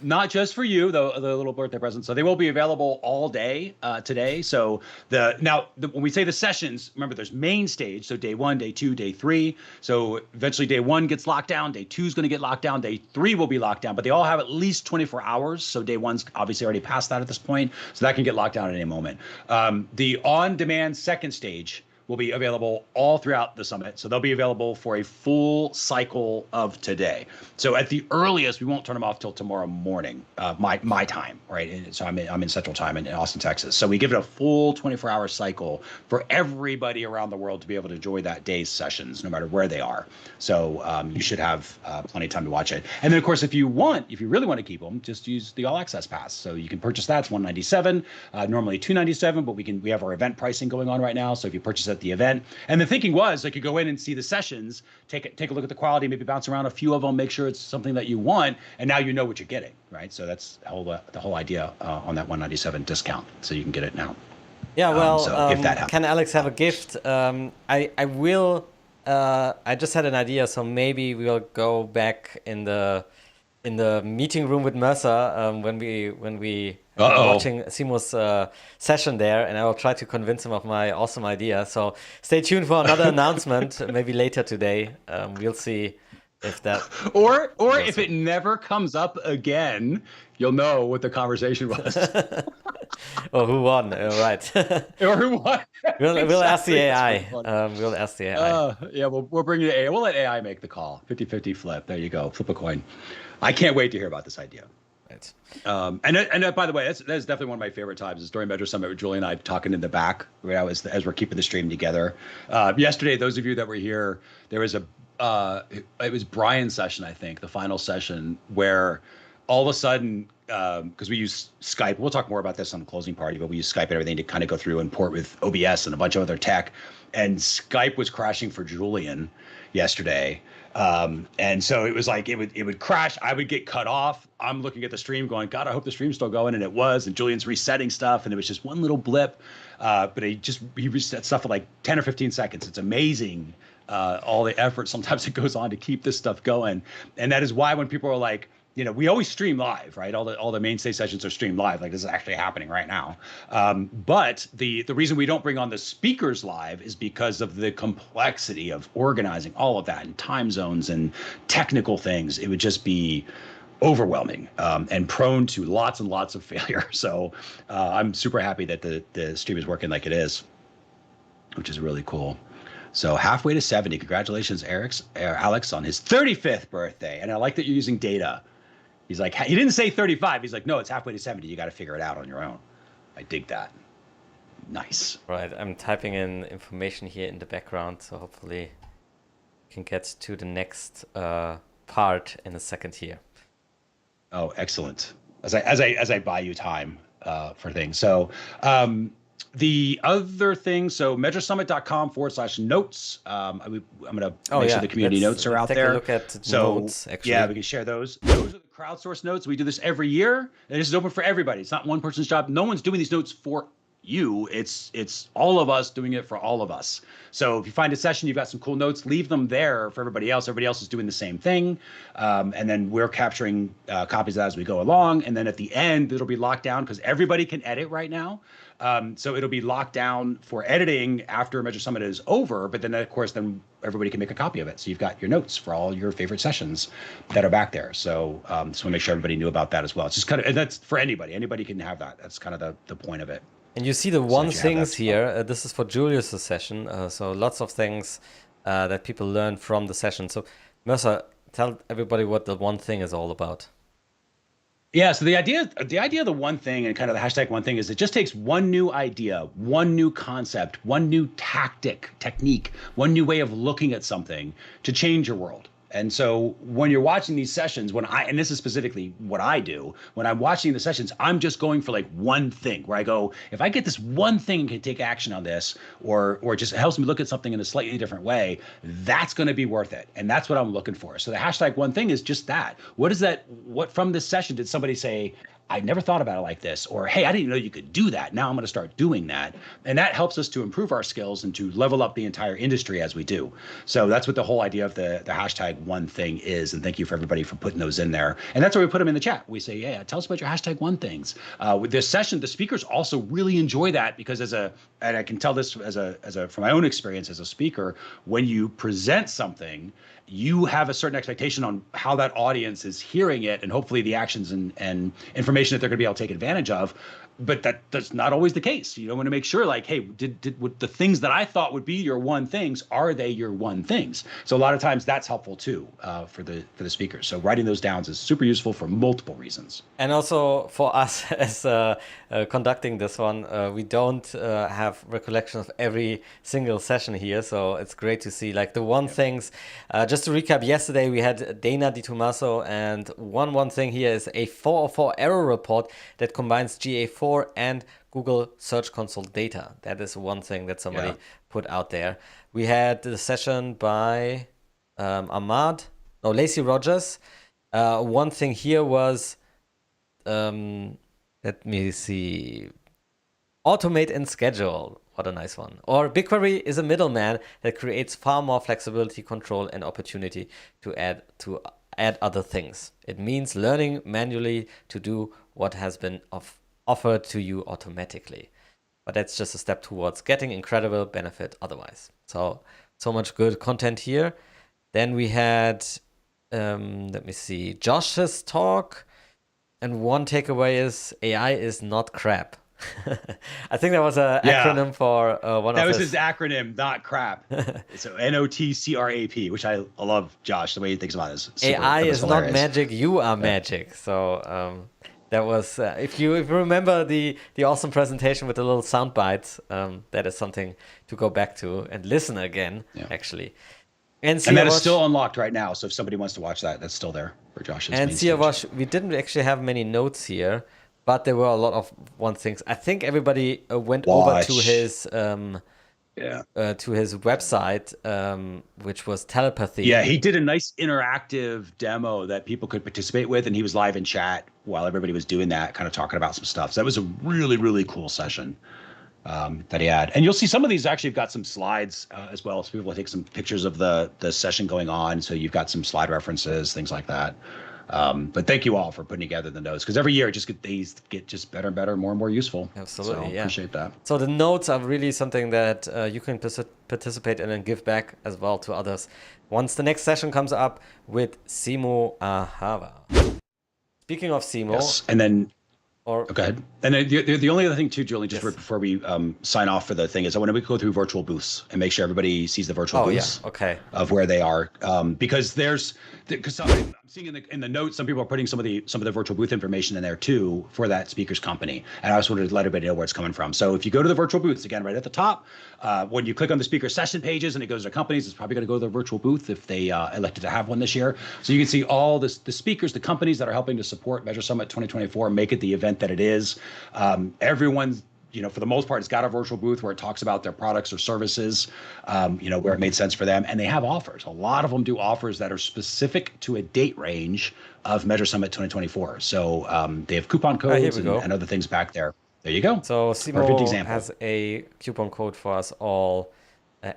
Not just for you, the little birthday present. So they will be available all day today. So when we say the sessions, remember there's main stage. So day 1, day 2, day 3. So eventually day 1 gets locked down. Day 2 is going to get locked down. Day 3 will be locked down, but they all have at least 24 hours. So day 1's obviously already past that at this point. So that can get locked down at any moment. The on-demand second stage will be available all throughout the summit. So they'll be available for a full cycle of today. So at the earliest, we won't turn them off till tomorrow morning, my time, right? And so I'm in Central Time in Austin, Texas. So we give it a full 24-hour cycle for everybody around the world to be able to enjoy that day's sessions, no matter where they are. So you should have plenty of time to watch it. And then, of course, if you really want to keep them, just use the All Access Pass. So you can purchase that. It's $197, normally $297, but we have our event pricing going on right now. So if you purchase at the event, and the thinking was I could go in and see the sessions, take a look at the quality, maybe bounce around a few of them, make sure it's something that you want, and now you know what you're getting, right? So that's the whole idea on that $197 discount. So you can get it now. Yeah, well, so if that happens. Can Alex have a gift? I will. I just had an idea, so maybe we'll go back in the meeting room with Mercer when we are watching Simo's session there, and I will try to convince him of my awesome idea. So stay tuned for another announcement, maybe later today. We'll see if that or if it never comes up again, you'll know what the conversation was. Or who won? Right. Or who won? We'll ask the AI. We'll ask the AI. Yeah, we'll bring you AI. We'll let AI make the call. 50-50 flip. There you go. Flip a coin. I can't wait to hear about this idea. Right. And by the way, that's definitely one of my favorite times is during MeasureSummit with Julian and I talking in the back as we're keeping the stream together. Yesterday, those of you that were here, there was it was Brian's session, I think, the final session, where all of a sudden, because we use Skype, we'll talk more about this on the closing party, but we use Skype and everything to kind of go through and port with OBS and a bunch of other tech. And Skype was crashing for Julian yesterday. And so it was like it would crash. I would get cut off. I'm looking at the stream going, God, I hope the stream's still going. And it was. And Julian's resetting stuff. And it was just one little blip. But he reset stuff for like 10 or 15 seconds. It's amazing all the effort sometimes it goes on to keep this stuff going. And that is why when people are like, we always stream live, right? All the mainstay sessions are streamed live. Like this is actually happening right now. But the reason we don't bring on the speakers live is because of the complexity of organizing all of that and time zones and technical things. It would just be overwhelming and prone to lots and lots of failure. So I'm super happy that the stream is working like it is, which is really cool. So halfway to 70. Congratulations, Alex, on his 35th birthday. And I like that you're using data. He's like, he didn't say 35. He's like, no, it's halfway to 70. You got to figure it out on your own. I dig that. Nice. Right. I'm typing in information here in the background, so hopefully we can get to the next part in a second here. Oh, excellent. As I buy you time for things. So the other thing, so MeasureSummit.com/notes. I'm going to make sure the community notes are out there. Look at notes, actually. Yeah, we can share those. Those are the crowdsourced notes. We do this every year, and this is open for everybody. It's not one person's job. No one's doing these notes for you. It's all of us doing it for all of us. So if you find a session, you've got some cool notes, leave them there for everybody else. Everybody else is doing the same thing. And then we're capturing copies of that as we go along. And then at the end, it'll be locked down because everybody can edit right now. So it'll be locked down for editing after MeasureSummit is over. But then, of course, then everybody can make a copy of it. So you've got your notes for all your favorite sessions that are back there. So just want to make sure everybody knew about that as well. It's just kind of, and that's for anybody. Anybody can have that. That's kind of the point of it. And you see the one things here. This is for Julius' session. So lots of things that people learn from the session. So Mercer, tell everybody what the one thing is all about. Yeah, so the idea of the one thing and kind of the hashtag one thing is it just takes one new idea, one new concept, one new technique, one new way of looking at something to change your world. And so when you're watching these sessions, and this is specifically what I do, when I'm watching the sessions, I'm just going for like one thing where I go, if I get this one thing and can take action on this, or just helps me look at something in a slightly different way, that's going to be worth it. And that's what I'm looking for. So the hashtag one thing is just that. What from this session did somebody say, I never thought about it like this, or, hey, I didn't know you could do that. Now I'm going to start doing that. And that helps us to improve our skills and to level up the entire industry as we do. So that's what the whole idea of the hashtag one thing is. And thank you for everybody for putting those in there. And that's why we put them in the chat. We say, yeah, tell us about your hashtag one things. With this session, the speakers also really enjoy that because and I can tell this from my own experience as a speaker, when you present something, you have a certain expectation on how that audience is hearing it and hopefully the actions and information that they're going to be able to take advantage of. But that's not always the case. You want to make sure, like, hey, did the things that I thought would be your one things, are they your one things? So a lot of times that's helpful too for the speakers. So writing those down is super useful for multiple reasons. And also for us as conducting this one, we don't have recollection of every single session here. So it's great to see like the one things. Just to recap, yesterday we had Dana Di Tommaso, and one thing here is a 404 error report that combines GA4 and Google Search Console data. That is one thing that somebody put out there. We had the session by Lacey Rogers. One thing here was, let me see, automate and schedule. What a nice one. Or BigQuery is a middleman that creates far more flexibility, control, and opportunity to add other things. It means learning manually to do what has been offered to you automatically. But that's just a step towards getting incredible benefit otherwise. So much good content here. Then we had, let me see, Josh's talk. And one takeaway is AI is not crap. I think that was an acronym for one of That was his acronym, not crap. So NOTCRAP, which I love, Josh, the way he thinks about it. AI is not magic, you are magic. So that was, if you remember the awesome presentation with the little sound bites, that is something to go back to and listen again, actually. And that is still unlocked right now. So if somebody wants to watch that, that's still there for Josh's. And Siavash, we didn't actually have many notes here, but there were a lot of one things. I think everybody went over to his website, which was telepathy. Yeah, he did a nice interactive demo that people could participate with, and he was live in chat while everybody was doing that, kind of talking about some stuff. So that was a really, really cool session that he had. And you'll see some of these actually have got some slides as well, so people will take some pictures of the session going on. So you've got some slide references, things like that. But thank you all for putting together the notes, because every year these get just better and better, more and more useful. Absolutely, so appreciate that. So the notes are really something that you can participate in and give back as well to others. Once the next session comes up with Simo Ahava. Speaking of Simo, yes. And then. Go ahead. And then the only other thing too, Julian, just before we sign off for the thing, is I want to go through virtual booths and make sure everybody sees the virtual booths of where they are, because I'm seeing in the notes, some people are putting some of the virtual booth information in there too for that speaker's company, and I just wanted to let everybody know where it's coming from. So if you go to the virtual booths, again, right at the top, when you click on the speaker session pages and it goes to companies, it's probably going to go to the virtual booth if they elected to have one this year. So you can see all the speakers, the companies that are helping to support Measure Summit 2024, make it the event that it is. Everyone's, for the most part, it's got a virtual booth where it talks about their products or services, where it made sense for them. And they have offers. A lot of them do offers that are specific to a date range of Measure Summit 2024. So they have coupon codes and other things back there. There you go. So Simo has a coupon code for us all.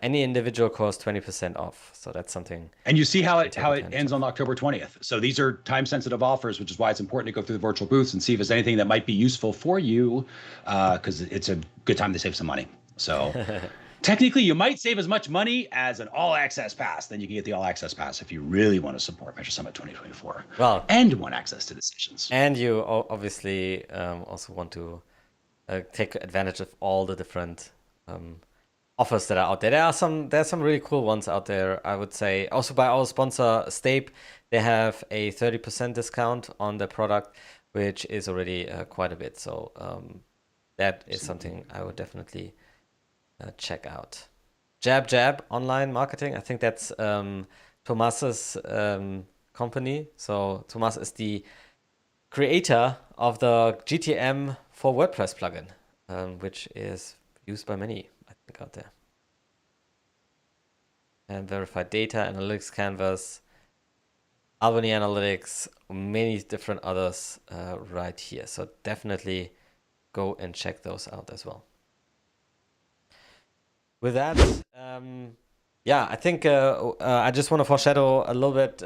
Any individual costs 20% off. So that's something. And you see how it ends on October 20th. So these are time-sensitive offers, which is why it's important to go through the virtual booths and see if there's anything that might be useful for you, because it's a good time to save some money. So technically, you might save as much money as an all-access pass. Then you can get the all-access pass if you really want to support Measure Summit 2024 and want access to the sessions. And you obviously also want to take advantage of all the different offers that are out there. There's some really cool ones out there, I would say. Also by our sponsor, Stape, they have a 30% discount on the product, which is already quite a bit. So that is something I would definitely check out. Jab online marketing. I think that's 12 Tomas's company. So Tomas is the creator of the GTM for WordPress plugin, which is used by many, I think, out there. And verified data, analytics canvas, Albany Analytics, many different others right here. So definitely go and check those out as well. With that, yeah, I think I just want to foreshadow a little bit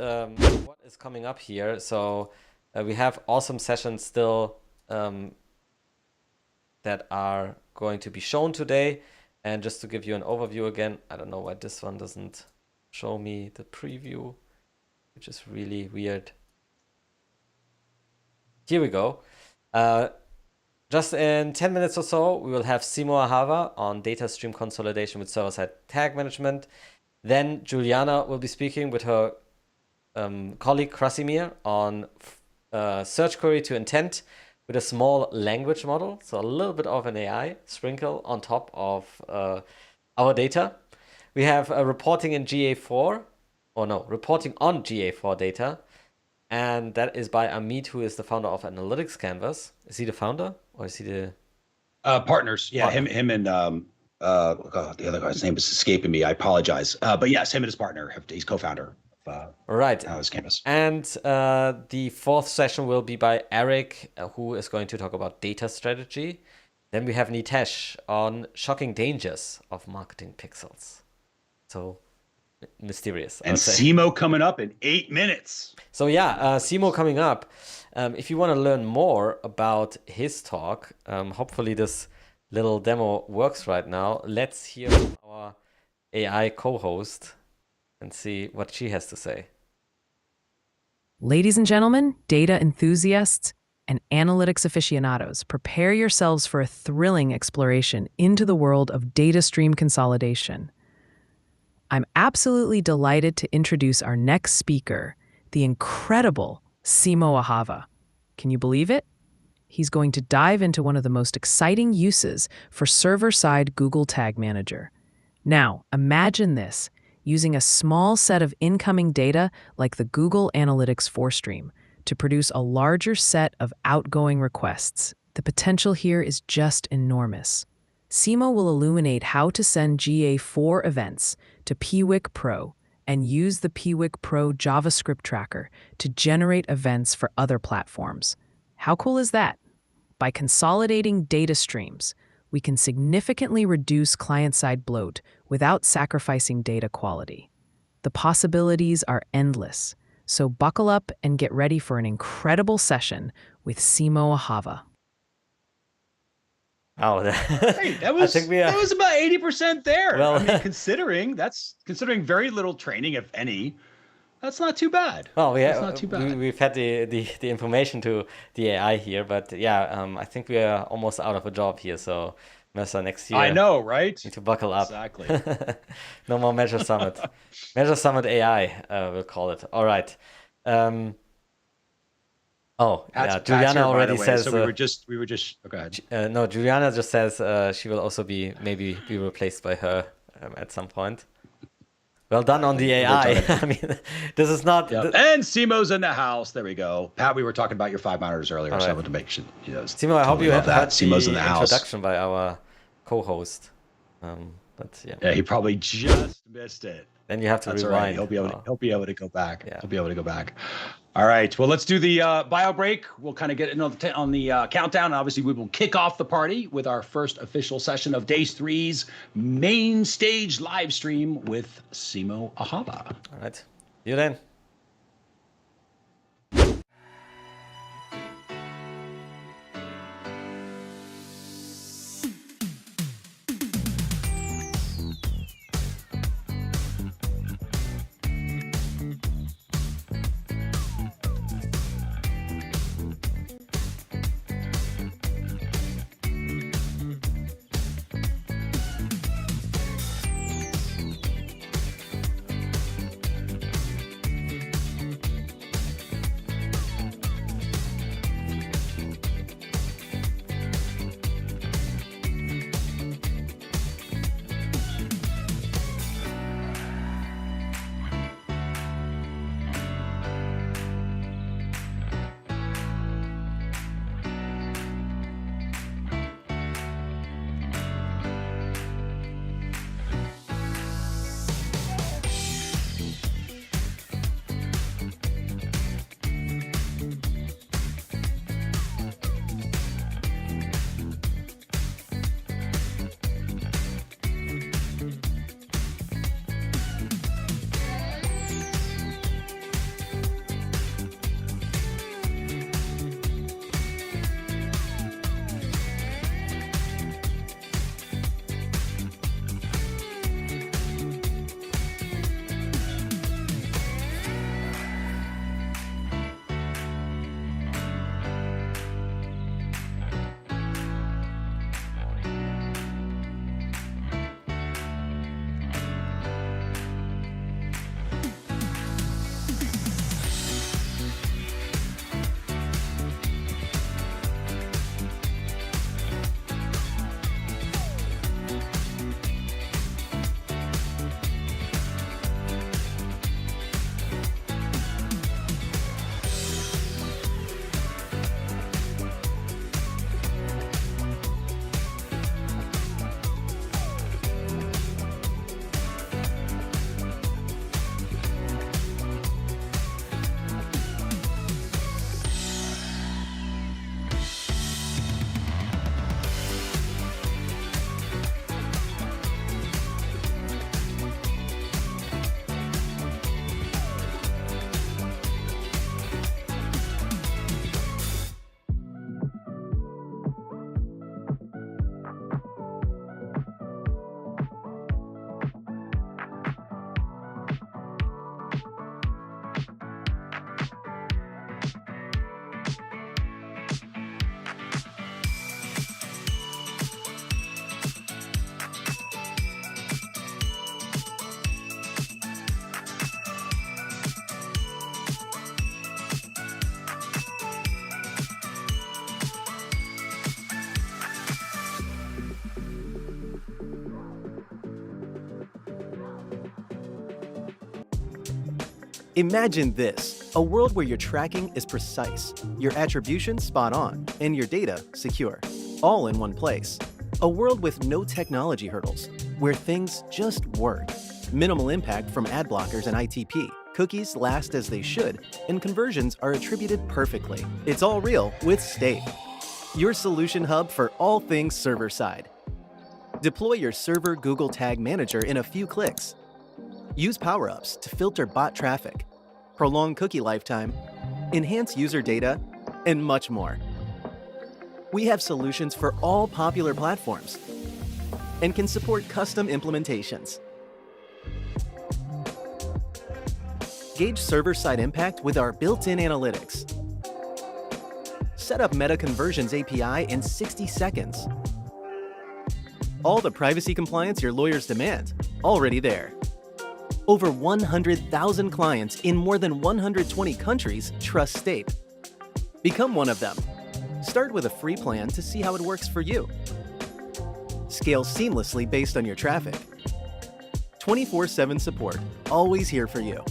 what is coming up here. So we have awesome sessions still that are going to be shown today. And just to give you an overview again, I don't know why this one doesn't show me the preview, which is really weird. Here we go. Just in 10 minutes or so, we will have Simo Ahava on data stream consolidation with server-side tag management. Then Juliana will be speaking with her colleague Krasimir on search query to intent with a small language model. So a little bit of an AI sprinkle on top of our data. We have reporting in GA4, or no, reporting on GA4 data. And that is by Amit, who is the founder of Analytics Canvas. Is he the founder, or is he the partners? Yeah, partner? him and God, the other guy's name is escaping me. I apologize. But yes, him and his partner. He's co-founder of right. Analytics Canvas. And the fourth session will be by Eric, who is going to talk about data strategy. Then we have Nitesh on shocking dangers of marketing pixels. So mysterious. And Simo coming up in 8 minutes. So yeah, Simo coming up. If you want to learn more about his talk, hopefully this little demo works right now. Let's hear from our AI co-host and see what she has to say. Ladies and gentlemen, data enthusiasts, and analytics aficionados, prepare yourselves for a thrilling exploration into the world of data stream consolidation. I'm absolutely delighted to introduce our next speaker, the incredible Simo Ahava. Can you believe it? He's going to dive into one of the most exciting uses for server-side Google Tag Manager. Now, imagine this, using a small set of incoming data like the Google Analytics 4-stream to produce a larger set of outgoing requests. The potential here is just enormous. Simo will illuminate how to send GA4 events to Piwik Pro and use the Piwik Pro JavaScript tracker to generate events for other platforms. How cool is that? By consolidating data streams, we can significantly reduce client-side bloat without sacrificing data quality. The possibilities are endless, so buckle up and get ready for an incredible session with Simo Ahava. Oh, Hey, that was about 80% there. Well, I mean, considering very little training, if any, that's not too bad. Well, that's not too bad. We've had the information to the AI here, but yeah, I think we are almost out of a job here. So Mercer, next year, I know, right? Need to buckle up. Exactly. No more MeasureSummit. MeasureSummit AI, we'll call it. All right. Juliana already says. So we were just. Oh, go ahead. No, Juliana just says she will also maybe be replaced by her at some point. Well done on the AI. I mean, this is not. Yep. And Simo's in the house. There we go. Pat, we were talking about your 5 monitors earlier, so I wanted to make sure. Simo, I hope you had that. Simo's in the house. Introduction by our co-host. But yeah. Yeah, he probably just missed it. Then you have to rewind. Right. He'll be able to go back. Yeah. He'll be able to go back. All right. Well, let's do the bio break. We'll kind of get on the countdown. Obviously, we will kick off the party with our first official session of Day 3's main stage live stream with Simo Ahava. All right. See you then. Imagine this, a world where your tracking is precise, your attribution spot on, and your data secure, all in one place. A world with no technology hurdles, where things just work. Minimal impact from ad blockers and ITP. Cookies last as they should, and conversions are attributed perfectly. It's all real with State, your solution hub for all things server-side. Deploy your server Google Tag Manager in a few clicks. Use power-ups to filter bot traffic, prolong cookie lifetime, enhance user data, and much more. We have solutions for all popular platforms and can support custom implementations. Gauge server-side impact with our built-in analytics. Set up Meta Conversions API in 60 seconds. All the privacy compliance your lawyers demand, already there. Over 100,000 clients in more than 120 countries trust Stape. Become one of them. Start with a free plan to see how it works for you. Scale seamlessly based on your traffic. 24/7 support, always here for you.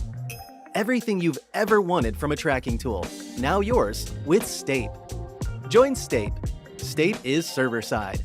Everything you've ever wanted from a tracking tool, now yours with Stape. Join Stape. Stape is server-side.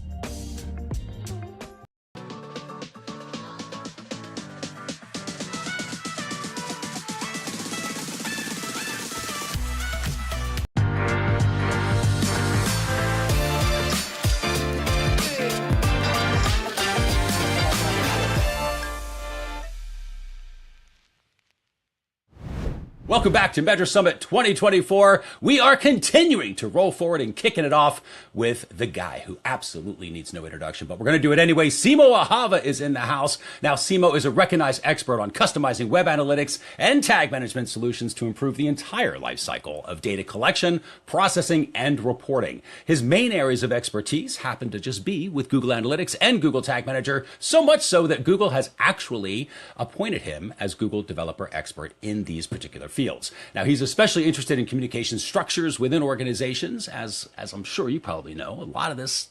Welcome back to MeasureSummit 2024. We are continuing to roll forward and kicking it off with the guy who absolutely needs no introduction, but we're going to do it anyway. Simo Ahava is in the house. Now, Simo is a recognized expert on customizing web analytics and tag management solutions to improve the entire life cycle of data collection, processing, and reporting. His main areas of expertise happen to just be with Google Analytics and Google Tag Manager, so much so that Google has actually appointed him as Google Developer Expert in these particular fields. Now, he's especially interested in communication structures within organizations. As I'm sure you probably know, a lot of this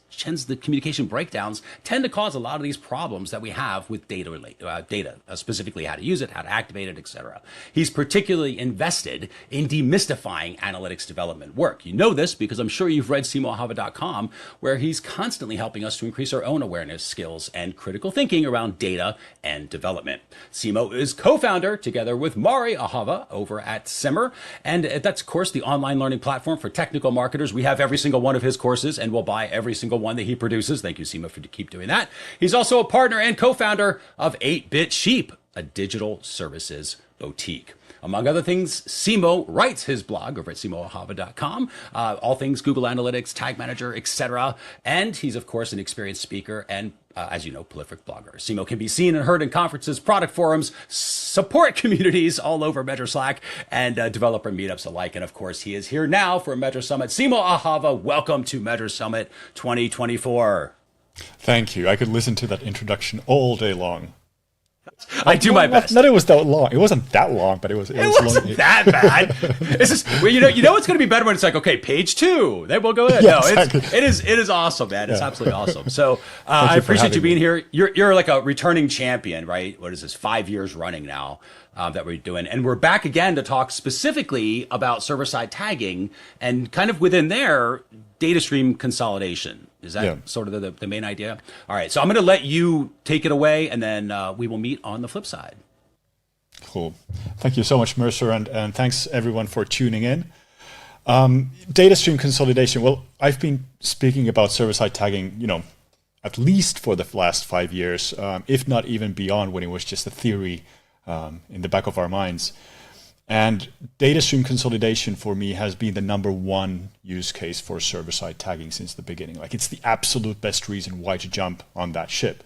the communication breakdowns tend to cause a lot of these problems that we have with data, specifically how to use it, how to activate it, etc. He's particularly invested in demystifying analytics development work. You know this because I'm sure you've read simoahava.com, where he's constantly helping us to increase our own awareness, skills, and critical thinking around data and development. Simo is co-founder, together with Mari Ahava, over at Simmer, and that's, of course, the online learning platform for technical marketers. We have every single one of his courses, and we'll buy every single one that he produces. Thank you, Simo, for to keep doing that. He's also a partner and co-founder of 8-Bit Sheep, a digital services boutique. Among other things, Simo writes his blog over at simoahava.com, all things Google Analytics, Tag Manager, etc. And he's, of course, an experienced speaker and, as you know, prolific blogger. Simo can be seen and heard in conferences, product forums, support communities all over Measure Slack, and developer meetups alike. And, of course, he is here now for Measure Summit. Simo Ahava, welcome to Measure Summit 2024. Thank you. I could listen to that introduction all day long. I do my best. Not it was that long. It wasn't that long, but it wasn't long. That bad. It's just, well, you know what's going to be better when it's like, okay, page 2. Then we'll go in. Yeah, no, exactly. it is awesome, man. It's absolutely awesome. So I appreciate you being here. You're like a returning champion, right? What is this? 5 years running now that we're doing, and we're back again to talk specifically about server-side tagging and kind of within there, data stream consolidation. Is that sort of the main idea? All right, so I'm going to let you take it away, and then we will meet on the flip side. Cool. Thank you so much, Mercer, and thanks everyone for tuning in. Data stream consolidation. Well, I've been speaking about server-side tagging, at least for the last 5 years, if not even beyond when it was just a theory in the back of our minds. And data stream consolidation for me has been the #1 use case for server-side tagging since the beginning. Like, it's the absolute best reason why to jump on that ship.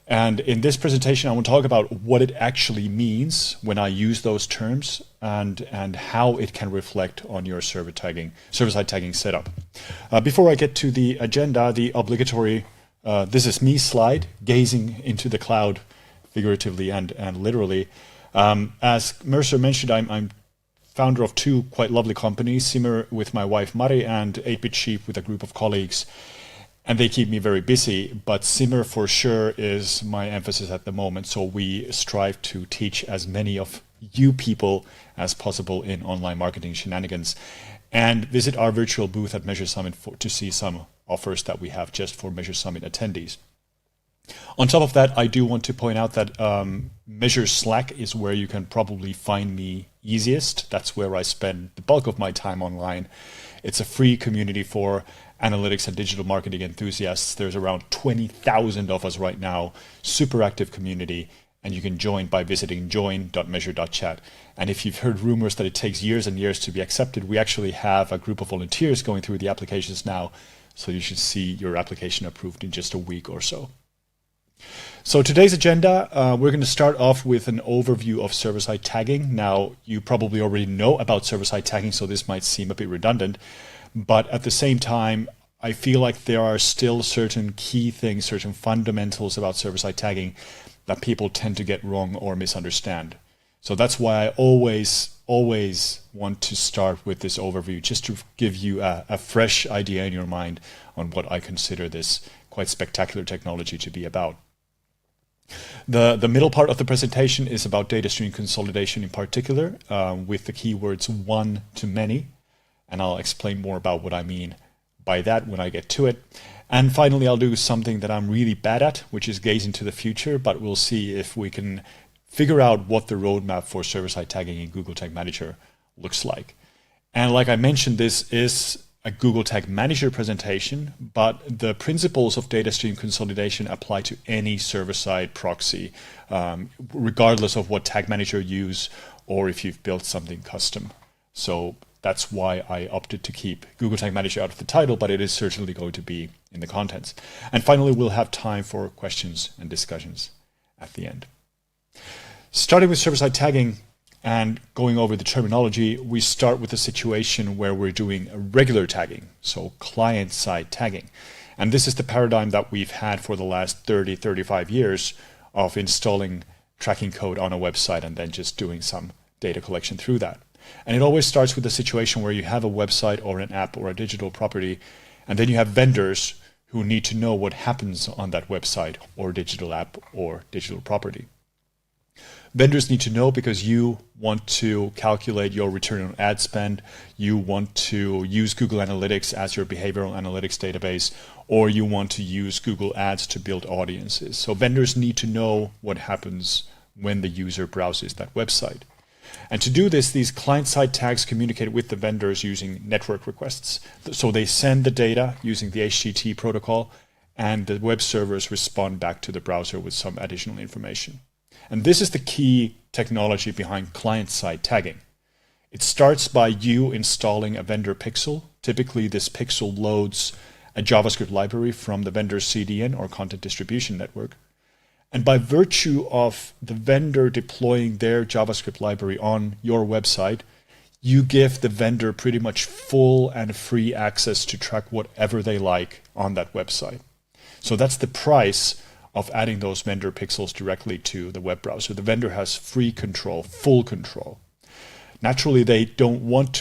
And in this presentation, I want to talk about what it actually means when I use those terms and how it can reflect on your server-side tagging setup. Before I get to the agenda, the obligatory "this is me" slide, gazing into the cloud figuratively and literally. As Mercer mentioned, I'm founder of 2 quite lovely companies, Simmer with my wife Mari and 8-Bit Sheep with a group of colleagues. and they keep me very busy, but Simmer for sure is my emphasis at the moment. So we strive to teach as many of you people as possible in online marketing shenanigans. And visit our virtual booth at MeasureSummit to see some offers that we have just for MeasureSummit attendees. On top of that, I do want to point out that Measure Slack is where you can probably find me easiest. That's where I spend the bulk of my time online. It's a free community for analytics and digital marketing enthusiasts. There's around 20,000 of us right now, super active community, and you can join by visiting join.measure.chat. And if you've heard rumors that it takes years and years to be accepted, we actually have a group of volunteers going through the applications now, so you should see your application approved in just a week or so. So today's agenda, we're going to start off with an overview of server-side tagging. Now, you probably already know about server-side tagging, so this might seem a bit redundant, but at the same time, I feel like there are still certain key things, certain fundamentals about server-side tagging that people tend to get wrong or misunderstand. So that's why I always want to start with this overview, just to give you a fresh idea in your mind on what I consider this quite spectacular technology to be about. The middle part of the presentation is about data stream consolidation in particular, with the keywords one-to-many, and I'll explain more about what I mean by that when I get to it. And finally, I'll do something that I'm really bad at, which is gaze into the future, but we'll see if we can figure out what the roadmap for server-side tagging in Google Tag Manager looks like. And like I mentioned, this is a Google Tag Manager presentation, but the principles of data stream consolidation apply to any server-side proxy, regardless of what tag manager you use or if you've built something custom. So that's why I opted to keep Google Tag Manager out of the title, but it is certainly going to be in the contents. And finally, we'll have time for questions and discussions at the end. Starting with server-side tagging and going over the terminology, we start with a situation where we're doing regular tagging, so client-side tagging. And this is the paradigm that we've had for the last 30, 35 years of installing tracking code on a website and then just doing some data collection through that. And it always starts with a situation where you have a website or an app or a digital property, and then you have vendors who need to know what happens on that website or digital app or digital property. Vendors need to know because you want to calculate your return on ad spend, you want to use Google Analytics as your behavioral analytics database, or you want to use Google Ads to build audiences. So vendors need to know what happens when the user browses that website. And to do this, these client-side tags communicate with the vendors using network requests. So they send the data using the HTTP protocol, and the web servers respond back to the browser with some additional information. And this is the key technology behind client-side tagging. It starts by you installing a vendor pixel. Typically, this pixel loads a JavaScript library from the vendor's CDN or content distribution network. And by virtue of the vendor deploying their JavaScript library on your website, you give the vendor pretty much full and free access to track whatever they like on that website. So that's the price of adding those vendor pixels directly to the web browser. The vendor has free control, full control. Naturally, they don't want to